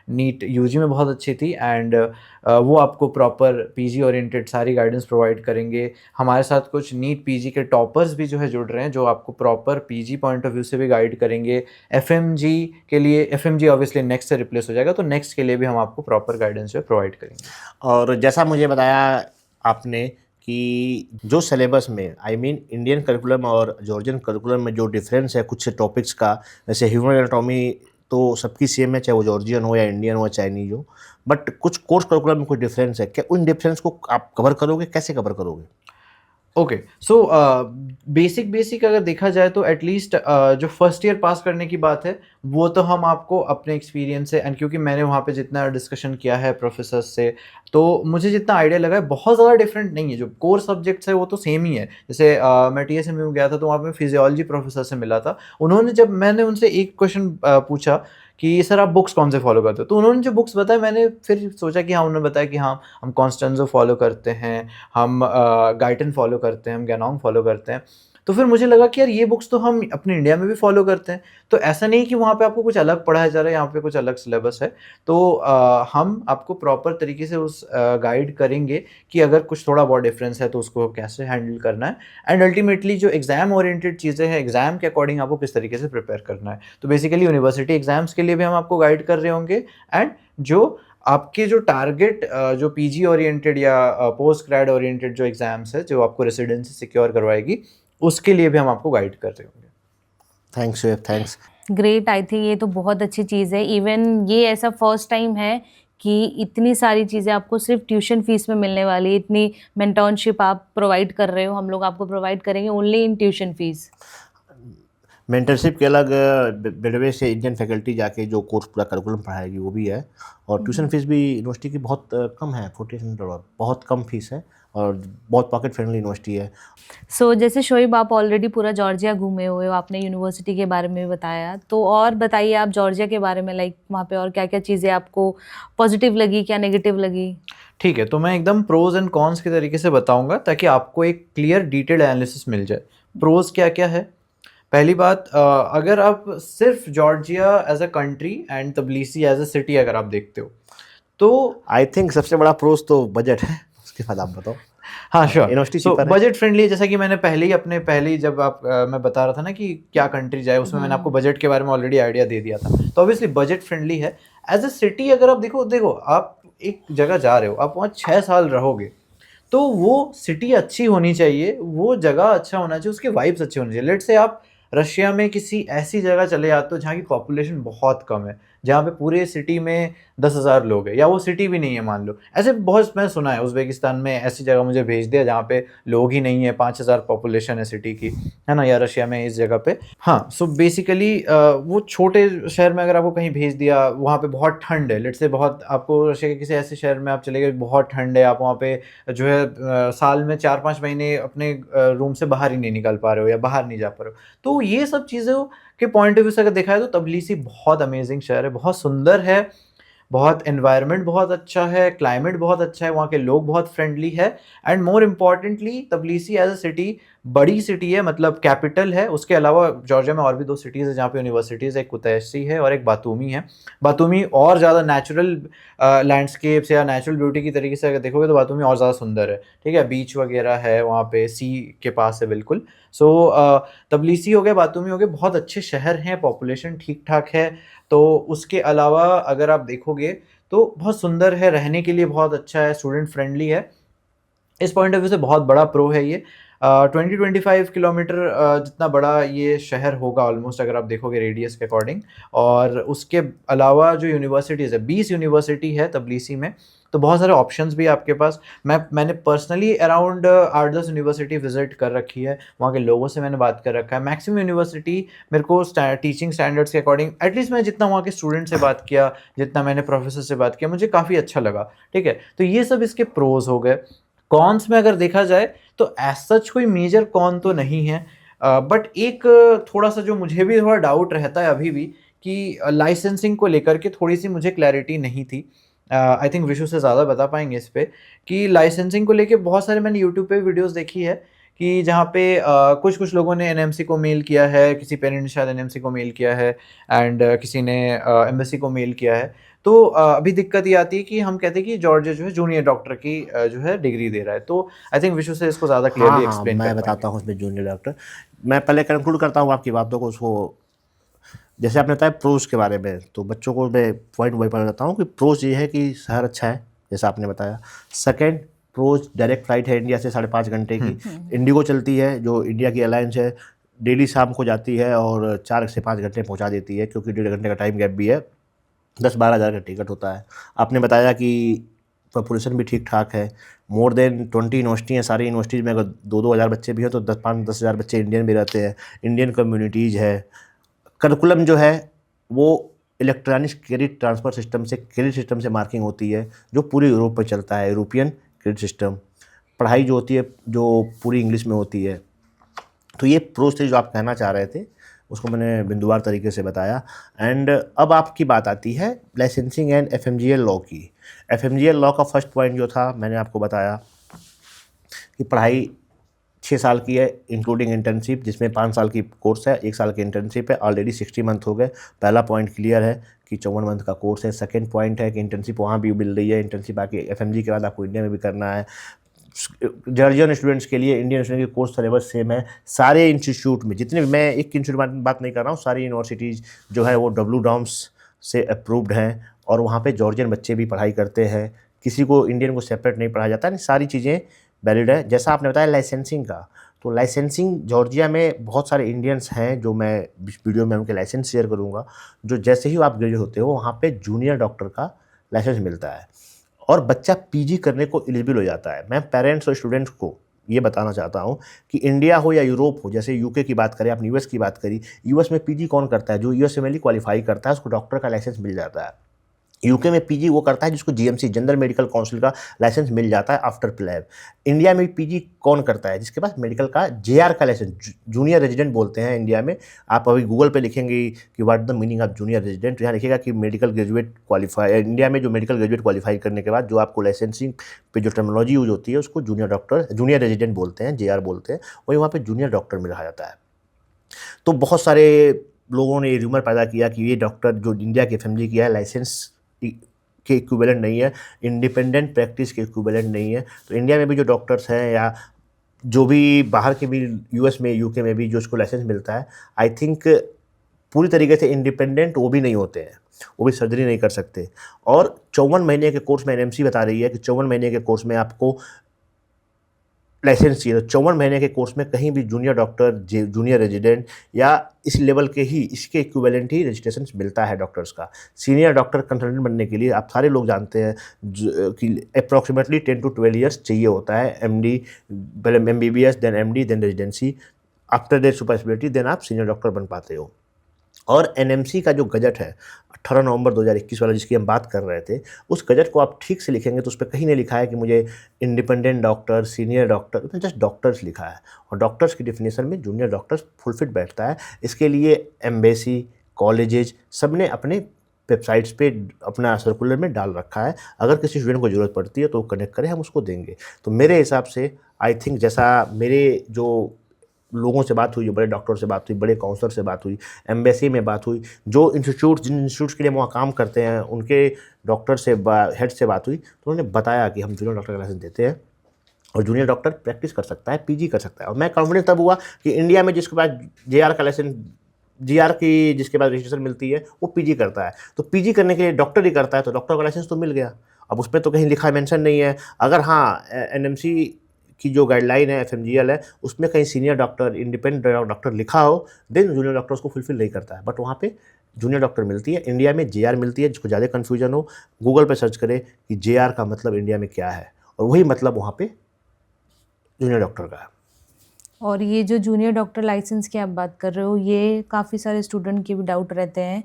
नीट यूजी में बहुत अच्छी थी एंड वो आपको प्रॉपर पीजी ओरिएंटेड सारी गाइडेंस प्रोवाइड करेंगे। हमारे साथ कुछ नीट पीजी के टॉपर्स भी जो है जुड़ रहे हैं, जो आपको proper PG point of view से भी गाइड करेंगे। एफएमजी के लिए, एफएमजी ऑब्वियसली नेक्स्ट से रिप्लेस हो जाएगा, तो नेक्स्ट के लिए भी हम आपको प्रॉपर गाइडेंस जो है प्रोवाइड करेंगे। और जैसा मुझे बताया आपने कि जो सिलेबस में इंडियन करिकुलम और जॉर्जियन करिकुलम में जो डिफरेंस है कुछ टॉपिक्स का, जैसे ह्यूमन एनाटॉमी तो सबकी सेम है, चाहे वो जॉर्जियन हो या इंडियन हो या चाइनीज हो, बट कुछ कोर्स करिकुलम में कुछ डिफरेंस है। क्या उन डिफरेंस को आप कवर करोगे, कैसे कवर करोगे? ओके, सो बेसिक अगर देखा जाए तो एटलीस्ट जो फर्स्ट ईयर पास करने की बात है वो तो हम आपको अपने एक्सपीरियंस से, एंड क्योंकि मैंने वहाँ पे जितना डिस्कशन किया है प्रोफेसर्स से, तो मुझे जितना आइडिया लगा है बहुत ज़्यादा डिफरेंट नहीं है। जो कोर सब्जेक्ट्स है वो तो सेम ही है। जैसे मैं TSMU में गया था तो वहाँ पे फिजियोलॉजी प्रोफेसर से मिला था। उन्होंने, जब मैंने उनसे एक क्वेश्चन पूछा कि सर आप बुक्स कौन से फॉलो करते हो, तो उन्होंने जो बुक्स बताया, मैंने फिर सोचा कि हाँ, उन्होंने बताया कि हाँ हम कॉन्स्टेंजो फॉलो करते हैं, हम गाइटन फॉलो करते हैं, हम गैनोंग फॉलो करते हैं। तो फिर मुझे लगा कि यार ये बुक्स तो हम अपने इंडिया में भी फॉलो करते हैं, तो ऐसा नहीं कि वहाँ पे आपको कुछ अलग पढ़ाया जा रहा है, यहाँ पे कुछ अलग सिलेबस है। तो हम आपको प्रॉपर तरीके से उस गाइड करेंगे कि अगर कुछ थोड़ा बहुत डिफरेंस है तो उसको कैसे हैंडल करना है, एंड अल्टीमेटली जो एग्जाम ओरिएंटेड चीज़ें हैं, एग्जाम के अकॉर्डिंग आपको किस तरीके से प्रिपेयर करना है। तो बेसिकली यूनिवर्सिटी एग्जाम्स के लिए भी हम आपको गाइड कर रहे होंगे, एंड जो आपके जो टारगेट जो पीजी ओरिएंटेड या पोस्ट ग्रेड ओरिएंटेड जो एग्जाम्स है, जो आपको रेसिडेंसी सिक्योर करवाएगी, उसके लिए भी हम आपको गाइड कर रहे होंगे। Thanks Shoaib, thanks. Great, I think ये तो बहुत अच्छी चीज़ है। इवन ये ऐसा फर्स्ट टाइम है कि इतनी सारी चीज़ें आपको सिर्फ ट्यूशन फीस में मिलने वाली है। इतनी मेंटरशिप आप प्रोवाइड कर रहे हो, हम लोग आपको प्रोवाइड करेंगे only in tuition fees. Mentorship के अलग बेडवे से इंडियन फैकल्टी जाके जो कोर्स पूरा करिकुलम पढ़ाएगी वो भी है, और ट्यूशन फीस भी यूनिवर्सिटी की बहुत कम है, $4800, बहुत कम फीस है और बहुत पॉकेट फ्रेंडली यूनिवर्सिटी है। सो जैसे शोएब, आप ऑलरेडी पूरा जॉर्जिया घूमे हुए हो, आपने यूनिवर्सिटी के बारे में भी बताया, तो और बताइए आप जॉर्जिया के बारे में, लाइक वहाँ पे और क्या क्या चीज़ें आपको पॉजिटिव लगी, क्या नेगेटिव लगी? ठीक है, तो मैं एकदम प्रोज एंड कॉन्स के तरीके से बताऊंगा ताकि आपको एक क्लियर डिटेल्ड एनालिसिस मिल जाए। प्रोज क्या क्या है? पहली बात, अगर आप सिर्फ Georgia as a country and Tbilisi as a city अगर आप देखते हो तो आई थिंक सबसे बड़ा प्रोस तो बजट है, उसके बाद आप बताओ। हाँ श्योर, यूनिवर्सिटी तो cheaper है। बजट फ्रेंडली है। जैसा कि मैंने पहले ही जब आप मैं बता रहा था ना कि क्या कंट्री जाए, उसमें मैंने आपको बजट के बारे में ऑलरेडी आइडिया दे दिया था। तो ऑब्वियसली बजट फ्रेंडली है। एज अ सिटी अगर आप देखो आप एक जगह जा रहे हो, आप वहाँ 6 साल रहोगे, तो वो सिटी अच्छी होनी चाहिए, वो जगह अच्छा होना चाहिए, उसके वाइब्स अच्छे होने चाहिए। लेट्स से आप रशिया में किसी ऐसी जगह चले जाते हो जहाँ की पॉपुलेशन बहुत कम है, जहाँ पे पूरे सिटी में 10,000 लोग हैं, या वो सिटी भी नहीं है मान लो, ऐसे बहुत मैं सुना है उज़्बेकिस्तान में ऐसी जगह मुझे भेज दिया जहाँ पे लोग ही नहीं है, 5,000 पॉपुलेशन है सिटी की, है ना, या रशिया में इस जगह पे। हाँ, सो बेसिकली वो छोटे शहर में अगर आपको कहीं भेज दिया, वहाँ पे बहुत ठंड है, लेट्स से बहुत, आपको रशिया के किसी ऐसे शहर में आप चले गए, बहुत ठंड है, आप वहाँ पे जो है साल में 4-5 महीने अपने रूम से बाहर ही नहीं निकल पा रहे हो या बाहर नहीं जा पा रहे हो, तो ये सब चीज़ों के पॉइंट ऑफ व्यू से अगर देखा है तो तबलीसी बहुत अमेजिंग शहर है, बहुत सुंदर है, बहुत एनवायरनमेंट बहुत अच्छा है, क्लाइमेट बहुत अच्छा है, वहाँ के लोग बहुत फ्रेंडली है, and more importantly Tbilisi as a city बड़ी सिटी है, मतलब कैपिटल है। उसके अलावा जॉर्जिया में और भी 2 सिटीज़ है जहाँ पे यूनिवर्सिटीज़, एक कुतैसी है और एक बातूमी है। बातूमी और ज़्यादा नेचुरल लैंडस्केप्स या नेचुरल ब्यूटी की तरीके से अगर देखोगे तो बातूमी और ज़्यादा सुंदर है, ठीक है, बीच वगैरह है वहाँ पे, सी के पास है बिल्कुल। सो तबलीसी हो गया, बातूमी हो गया, बहुत अच्छे शहर हैं, पॉपुलेशन ठीक ठाक है। तो उसके अलावा अगर आप देखोगे तो बहुत सुंदर है, रहने के लिए बहुत अच्छा है, स्टूडेंट फ्रेंडली है। इस पॉइंट ऑफ व्यू से बहुत बड़ा प्रो है ये। 20-25 किलोमीटर जितना बड़ा ये शहर होगा ऑलमोस्ट, अगर आप देखोगे रेडियस के अकॉर्डिंग। और उसके अलावा जो यूनिवर्सिटीज़ है, 20 यूनिवर्सिटी है तबलीसी में, तो बहुत सारे ऑप्शंस भी है आपके पास। मैंने पर्सनली अराउंड 8-10 यूनिवर्सिटी विजिट कर रखी है, वहाँ के लोगों से मैंने बात कर रखा है। मैक्सिमम यूनिवर्सिटी मेरे को टीचिंग स्टैंडर्ड्स के अकॉर्डिंग, एटलीस्ट मैं जितना वहाँ के स्टूडेंट से बात किया, जितना मैंने प्रोफेसर से बात किया, मुझे काफ़ी अच्छा लगा, ठीक है। तो ये सब इसके प्रोज हो गए। कॉन्स में अगर देखा जाए तो एज सच कोई मेजर कॉन तो नहीं है, बट एक थोड़ा सा जो मुझे भी थोड़ा डाउट रहता है अभी भी, कि लाइसेंसिंग को लेकर के थोड़ी सी मुझे क्लैरिटी नहीं थी। आई थिंक विशु से ज़्यादा बता पाएंगे इस पे, कि लाइसेंसिंग को लेके बहुत सारे मैंने यूट्यूब पे वीडियोस देखी है कि जहाँ पे कुछ कुछ लोगों ने एनएमसी को मेल किया है, किसी पेरेंट ने शायद एनएमसी को मेल किया है एंड किसी ने एम्बेसी को मेल किया है। तो अभी दिक्कत ये आती है कि हम कहते हैं कि जॉर्जिया जो है जूनियर डॉक्टर की जो है डिग्री दे रहा है। तो आई थिंक विशु से इसको ज़्यादा हाँ क्लियरली हाँ, एक्सप्लेन मैं कर बताता पाएंगे। हूँ इसमें जूनियर डॉक्टर। मैं पहले कंक्लूड करता हूँ आपकी बातों को, उसको जैसे आपने बताया प्रोज के बारे में, तो बच्चों को मैं पॉइंट वही पढ़ देता हूँ कि प्रोज ये है कि शहर अच्छा है जैसा आपने बताया। सेकंड, प्रोज डायरेक्ट फ्लाइट है इंडिया से 5.5 घंटे की, इंडिगो चलती है जो इंडिया की एयरलाइंस है, डेली शाम को जाती है और 4 से 5 घंटे पहुँचा देती है, क्योंकि 1.5 घंटे का टाइम गैप भी है। 10-12 हज़ार का टिकट होता है। आपने बताया कि पॉपुलेशन भी ठीक ठाक है, मोर देन 20 यूनिवर्सिटी हैं, सारी यूनिवर्सिटीज़ में अगर 2-2 हज़ार बच्चे भी हैं तो 10-5-10 हज़ार बच्चे इंडियन भी रहते हैं, इंडियन कम्युनिटीज़ है। करिकुलम जो है वो इलेक्ट्रॉनिक क्रेडिट ट्रांसफ़र सिस्टम से, क्रेडिट सिस्टम से मार्किंग होती है जो पूरे यूरोप में चलता है, यूरोपियन क्रेडिट सिस्टम। पढ़ाई जो होती है जो पूरी इंग्लिश में होती है। तो ये प्रोस थे जो आप कहना चाह रहे थे, उसको मैंने बिंदुवार तरीके से बताया। एंड अब आपकी बात आती है लाइसेंसिंग एंड एफएमजीएल लॉ की। एफएमजीएल लॉ का फर्स्ट पॉइंट जो था मैंने आपको बताया कि पढ़ाई 6 साल की है इंक्लूडिंग इंटर्नशिप, जिसमें 5 साल की कोर्स है, 1 साल की इंटर्नशिप है। ऑलरेडी 60 मंथ हो गए। पहला पॉइंट क्लियर है कि 54 मंथ का कोर्स है। सेकंड पॉइंट है कि इंटर्नशिप वहाँ भी मिल रही है, इंटर्नशिप आके एफएमजी के बाद आपको इंडिया में भी करना है। जॉर्जियन स्टूडेंट्स के लिए इंडियन स्टूडेंट के कोर्स सिलेबस सेम है सारे इंस्टीट्यूट में, जितने भी, मैं एक इंस्टीट्यूट बात नहीं कर रहा हूँ, सारी यूनिवर्सिटीज़ जो है वो WDOMS से अप्रूव्ड हैं और वहाँ पे जॉर्जियन बच्चे भी पढ़ाई करते हैं। किसी को इंडियन को सेपरेट नहीं पढ़ाया जाता है, सारी चीज़ें वैलिड है। जैसा आपने बताया लाइसेंसिंग का, तो लाइसेंसिंग जॉर्जिया में बहुत सारे इंडियंस हैं जो मैं इस वीडियो में उनके लाइसेंस शेयर करूँगा, जो जैसे ही आप ग्रेजुएट होते हो वहाँ पे जूनियर डॉक्टर का लाइसेंस मिलता है और बच्चा पीजी करने को एलिजिबल हो जाता है। मैं पेरेंट्स और स्टूडेंट्स को ये बताना चाहता हूँ कि इंडिया हो या यूरोप हो, जैसे यूके की बात करें, आपने यूएस की बात करी, यूएस में पीजी कौन करता है? जो यूएसएमएल क्वालिफाई करता है उसको डॉक्टर का लाइसेंस मिल जाता है। यूके में पीजी वो करता है जिसको जीएमसी, जनरल मेडिकल काउंसिल का लाइसेंस मिल जाता है आफ्टर प्लेब। इंडिया में पीजी कौन करता है? जिसके पास मेडिकल का जेआर का लाइसेंस, जूनियर रेजिडेंट बोलते हैं इंडिया में। आप अभी गूगल पे लिखेंगे कि what the meaning of junior resident, तो यहाँ लिखेगा कि मेडिकल ग्रेजुएट क्वालिफाई। इंडिया में जो मेडिकल ग्रेजुएट क्वालिफाई करने के बाद जो आपको लाइसेंसिंग पे जो टर्मिनोलॉजी यूज होती है उसको जूनियर डॉक्टर, जूनियर रेजिडेंट बोलते हैं, जेआर बोलते हैं। वही वहाँ पे जूनियर डॉक्टर में रखा जाता है। तो बहुत सारे लोगों ने ये रूमर पैदा किया कि ये डॉक्टर जो इंडिया की एफएमजी किया है लाइसेंस के इक्विवेलेंट नहीं है, इंडिपेंडेंट प्रैक्टिस के इक्विवेलेंट नहीं है। तो इंडिया में भी जो डॉक्टर्स हैं या जो भी बाहर के भी, यूएस में, यूके में भी जो उसको लाइसेंस मिलता है, आई थिंक पूरी तरीके से इंडिपेंडेंट वो भी नहीं होते हैं, वो भी सर्जरी नहीं कर सकते। और 54 महीने के कोर्स में एनएमसी बता रही है कि 54 महीने के कोर्स में आपको लाइसेंस चाहिए। तो 54 महीने के कोर्स में कहीं भी जूनियर डॉक्टर, जूनियर रेजिडेंट या इस लेवल के ही, इसके इक्विवेलेंट ही रजिस्ट्रेशन मिलता है डॉक्टर्स का। सीनियर डॉक्टर कंसल्टेंट बनने के लिए आप सारे लोग जानते हैं कि अप्रॉक्सीमेटली 10 to 12 ईयर्स चाहिए होता है। एमडी, पहले MBBS, then MD, then residency, after that super speciality, then आप सीनियर डॉक्टर बन पाते हो। और एनएमसी का जो गजट है 18 नवंबर 2021 वाला जिसकी हम बात कर रहे थे, उस गजट को आप ठीक से लिखेंगे तो उस पर कहीं नहीं लिखा है कि मुझे इंडिपेंडेंट डॉक्टर, सीनियर डॉक्टर, उसमें जस्ट डॉक्टर्स लिखा है। और डॉक्टर्स की डेफिनेशन में जूनियर डॉक्टर्स फुल फिट बैठता है। इसके लिए एम्बेसी, कॉलेजेस सब ने अपने वेबसाइट्स पे अपना सर्कुलर में डाल रखा है। अगर किसी स्टूडेंट को ज़रूरत पड़ती है तो कनेक्ट करें, हम उसको देंगे। तो मेरे हिसाब से आई थिंक, जैसा मेरे जो लोगों से बात हुई, जो बड़े डॉक्टर से बात हुई, बड़े काउंसलर से बात हुई, एम्बेसी में बात हुई, जो जिन इंस्टीट्यूट्स के लिए वहाँ काम करते हैं उनके डॉक्टर से हेड से बात हुई, तो उन्होंने बताया कि हम जूनियर डॉक्टर का लाइसेंस देते हैं और जूनियर डॉक्टर प्रैक्टिस कर सकता है, पीजी कर सकता है। और मैं कॉन्फिडेंस तब हुआ कि इंडिया में जिसके पास जेआर का लाइसेंस, जीआर की जिसके पास रजिस्ट्रेशन मिलती है वो पीजी करता है। तो पीजी करने के लिए डॉक्टर ही करता है, तो डॉक्टर का लाइसेंस तो मिल गया। अब उस पर तो कहीं लिखा मेंशन नहीं है। अगर हाँ, एनएमसी की जो गाइडलाइन है, एफएमजीएल है, उसमें कहीं सीनियर डॉक्टर, इंडिपेंडेंट डॉक्टर लिखा हो, देन जूनियर डॉक्टर उसको फुलफिल नहीं करता है। बट वहाँ पे जूनियर डॉक्टर मिलती है। इंडिया में जेआर मिलती है। जिसको ज़्यादा कन्फ्यूजन हो, गूगल पे सर्च करें कि जेआर का मतलब इंडिया में क्या है, और वही मतलब वहाँ पे जूनियर डॉक्टर का है। और ये जो जूनियर डॉक्टर लाइसेंस की आप बात कर रहे हो, ये काफ़ी सारे स्टूडेंट के भी डाउट रहते हैं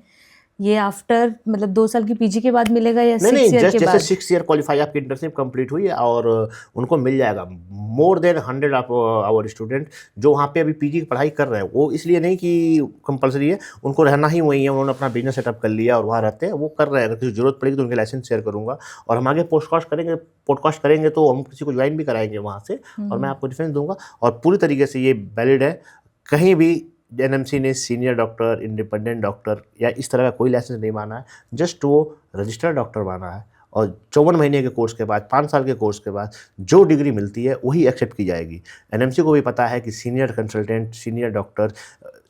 ये आफ्टर मतलब 2 साल की पीजी के बाद मिलेगा या नहीं 6 नहीं, ईयर जस्ट के जैसे बाद? 6 ईयर क्वालिफाई आपकी इंटर्नशिप कंप्लीट हुई है और उनको मिल जाएगा more than 100 of our student जो वहाँ पे अभी पीजी की पढ़ाई कर रहे हैं। वो इसलिए नहीं कि कंपलसरी है, उनको रहना ही वही है, उन्होंने अपना बिजनेस सेटअप कर लिया और वहाँ रहते हैं, वो कर रहे हैं। अगर किसी जरूरत पड़ेगी तो उनके लाइसेंस शेयर करूँगा और हम आगे पॉडकास्ट करेंगे तो हम किसी को ज्वाइन भी कराएंगे वहाँ से और मैं आपको डिफरेंस दूंगा। और पूरी तरीके से ये वैलिड है, कहीं भी एनएमसी ने सीनियर डॉक्टर, इंडिपेंडेंट डॉक्टर या इस तरह का कोई लाइसेंस नहीं माना है, जस्ट वो रजिस्टर्ड डॉक्टर माना है। और 54 महीने के कोर्स के बाद, 5 साल के कोर्स के बाद जो डिग्री मिलती है वही एक्सेप्ट की जाएगी। एनएमसी को भी पता है कि senior consultant, senior doctor,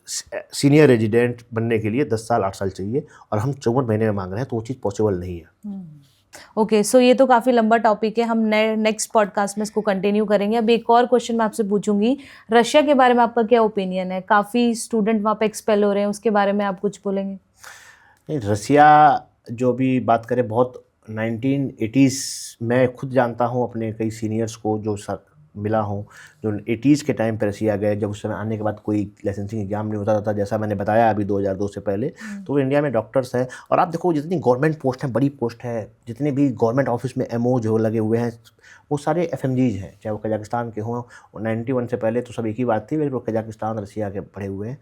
senior resident बनने के लिए 10 साल 8 साल चाहिए और हम 54 महीने में मांग रहे हैं, तो वो चीज़ पॉसिबल नहीं है। ओके, सो ये तो काफ़ी लंबा टॉपिक है, हम नेक्स्ट पॉडकास्ट में इसको कंटिन्यू करेंगे। अब एक और क्वेश्चन मैं आपसे पूछूंगी, रशिया के बारे में आपका क्या ओपिनियन है? काफ़ी स्टूडेंट वहाँ पे एक्सपेल हो रहे हैं, उसके बारे में आप कुछ बोलेंगे? नहीं, रसिया जो भी बात करें, बहुत 1980s मैं खुद जानता हूँ अपने कई सीनियर्स को जो मिला हूँ जो 80s के टाइम पर रसिया गए, जब उस समय आने के बाद कोई लाइसेंसिंग एग्जाम नहीं होता था, जैसा मैंने बताया अभी 2002 से पहले। तो वो इंडिया में डॉक्टर्स हैं और आप देखो जितनी गवर्नमेंट पोस्ट हैं, बड़ी पोस्ट है, जितने भी गवर्नमेंट ऑफिस में एमओ जो लगे हुए हैं वो सारे FMGs हैं, चाहे वो कजाकिस्तान के हों। 91 से पहले तो सब एक ही बात थी, लेकिन वो कजाकिस्तान रसिया के पढ़े हुए हैं।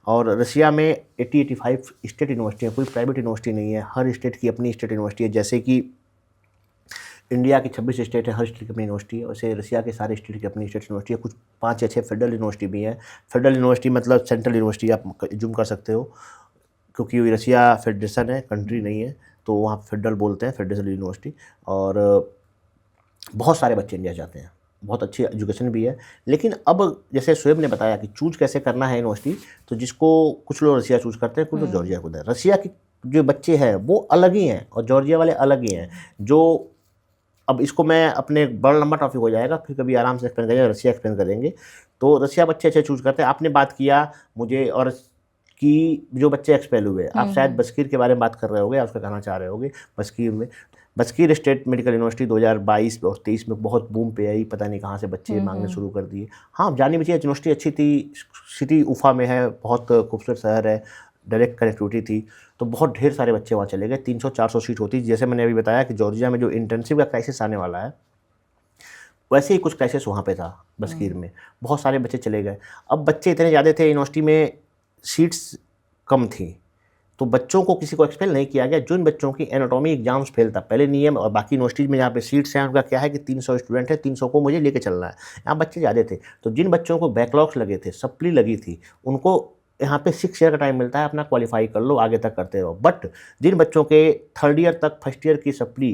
और रसिया में 85 स्टेट यूनिवर्सिटी है, कोई प्राइवेट यूनिवर्सिटी नहीं है, हर स्टेट की अपनी स्टेट यूनिवर्सिटी है। जैसे कि इंडिया की 26 स्टेट है, हर स्टेट की अपनी यूनिवर्सिटी है, वैसे रसिया के सारे स्टेट की अपनी स्टेट यूनिवर्सिटी है। कुछ 5 या 6 फेडरल यूनिवर्सिटी भी हैं। फेडरल यूनिवर्सिटी मतलब सेंट्रल यूनिवर्सिटी आप जूम कर सकते हो, क्योंकि रसिया फेडरेशन है, कंट्री नहीं है, तो वहाँ फेडरल बोलते हैं, फेडरेशन यूनिवर्सिटी। और बहुत सारे बच्चे इंडिया जाते हैं, बहुत अच्छी एजुकेशन भी है। लेकिन अब जैसे शोएब ने बताया कि चूज कैसे करना है यूनिवर्सिटी, तो जिसको कुछ लोग रसिया चूज करते हैं, कुछ लोग जॉर्जिया को। रसिया के जो बच्चे हैं वो अलग ही हैं और जॉर्जिया वाले अलग ही हैं। जो अब इसको मैं अपने बड़ा लंबा टॉपिक हो जाएगा, फिर कभी आराम से एक्सप्लेन करेंगे, रसिया एक्सप्लेन करेंगे। तो रसिया बच्चे अच्छे चूज करते हैं। आपने बात किया मुझे और कि जो बच्चे एक्सपेल हुए, आप शायद बस्कीर के बारे में बात कर रहे होगे, आप उसका कहना चाह रहे होगे। बस्कीर स्टेट मेडिकल यूनिवर्सिटी 2022 और 23 में बहुत बूम पे आई, पता नहीं कहाँ से बच्चे मांगने शुरू कर दिए। हाँ, जानी बची यूनिवर्सिटी अच्छी थी, सिटी उफा में है, बहुत खूबसूरत शहर है, डायरेक्ट कनेक्टिविटी थी, तो बहुत ढेर सारे बच्चे वहाँ चले गए। 300-400 सीट होती। जैसे मैंने अभी बताया कि जॉर्जिया में जो इंटर्नशिप का क्राइसिस आने वाला है, वैसे ही कुछ क्राइसिस वहाँ पे था बस्कीर में, बहुत सारे बच्चे चले गए। अब बच्चे इतने ज़्यादा थे, यूनिवर्सिटी में सीट्स कम थी, तो बच्चों को किसी को एक्सपेल नहीं किया गया। जिन बच्चों की एनाटॉमी एग्जाम्स फेल था पहले नियम, और बाकी यूनिवर्सिटीज़ में जहाँ पे सीट्स हैं उनका क्या है कि 300 स्टूडेंट है, 300 को मुझे लेके चलना है। यहाँ बच्चे ज़्यादा थे, तो जिन बच्चों को बैकलॉग्स लगे थे, सप्ली लगी थी, उनको यहाँ पे 6 ईयर का टाइम मिलता है, अपना क्वालिफाई कर लो, आगे तक करते रहो। बट जिन बच्चों के 3rd ईयर तक, 1st ईयर की सप्ली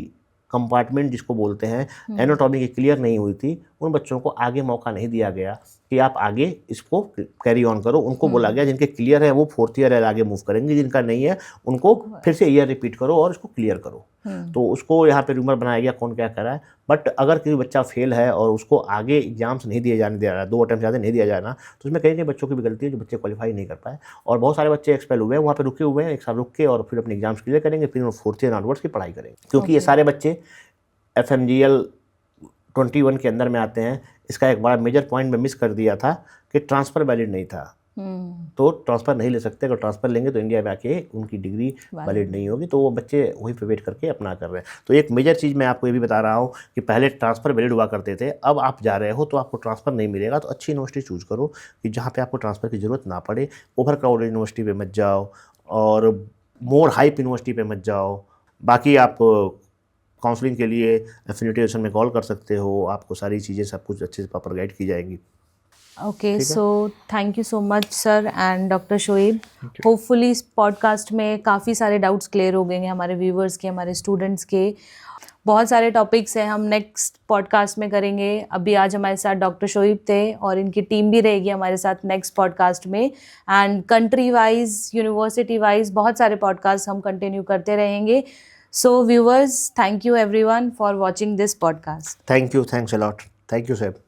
कंपार्टमेंट जिसको बोलते हैं, एनाटॉमी की क्लियर नहीं हुई थी, उन बच्चों को आगे मौका नहीं दिया गया कि आप आगे इसको कैरी ऑन करो। उनको बोला गया जिनके क्लियर है वो 4th ईयर है आगे मूव करेंगे, जिनका नहीं है उनको फिर से ईयर रिपीट करो और इसको क्लियर करो। तो उसको यहाँ पे रूमर बनाया गया, कौन क्या कर रहा है। बट अगर कोई बच्चा फेल है और उसको आगे एग्जाम्स नहीं दिए जाने दिया रहा, 2 अटेम्प्ट ज़्यादा नहीं दिया जाना, तो उसमें कई बच्चों की भी गलती है जो बच्चे क्वालिफाई नहीं कर पाए। और बहुत सारे बच्चे एक्सपेल हुए हैं, वहाँ पे रुके हुए हैं, 1 साल रुक के और फिर अपने एग्जाम्स क्लियर करेंगे, फिर 4th ईयर ऑनवर्ड्स की पढ़ाई करेंगे। क्योंकि ये सारे बच्चे FMGL 21 के अंदर में आते हैं। इसका एक बड़ा मेजर पॉइंट मैं मिस कर दिया था कि ट्रांसफ़र वैलिड नहीं था, तो ट्रांसफ़र नहीं ले सकते। अगर ट्रांसफ़र लेंगे तो इंडिया में आके उनकी डिग्री वैलिड नहीं होगी, तो वो बच्चे वहीं पे वेट करके अपना कर रहे हैं। तो एक मेजर चीज़ मैं आपको ये भी बता रहा हूँ कि पहले ट्रांसफ़र वैलिड हुआ करते थे, अब आप जा रहे हो तो आपको ट्रांसफ़र नहीं मिलेगा। तो अच्छी यूनिवर्सिटी चूज़ करो कि जहाँ पे आपको ट्रांसफ़र की ज़रूरत ना पड़े। ओवर क्राउडेड यूनिवर्सिटी पे मत जाओ और मोर हाइप यूनिवर्सिटी पे मत जाओ। बाकी आप काउंसलिंग के लिए एफिनिटी एजुकेशन में कॉल कर सकते हो, आपको सारी चीज़ें सब कुछ अच्छे से प्रॉपर गाइड की जाएंगी। Okay, so thank you so much sir and doctor Shoaib. Hopefully इस पॉडकास्ट में काफ़ी सारे डाउट्स क्लियर हो गए हैं हमारे व्यूवर्स के, हमारे स्टूडेंट्स के। बहुत सारे टॉपिक्स हैं, हम नेक्स्ट पॉडकास्ट में करेंगे। अभी आज हमारे साथ डॉक्टर शोएब थे और इनकी टीम भी रहेगी हमारे साथ नेक्स्ट पॉडकास्ट में। And country wise, university wise बहुत सारे पॉडकास्ट हम कंटिन्यू करते रहेंगे। So viewers, thank you everyone for watching this podcast. Thank you, thanks a lot. Thank you, Seb.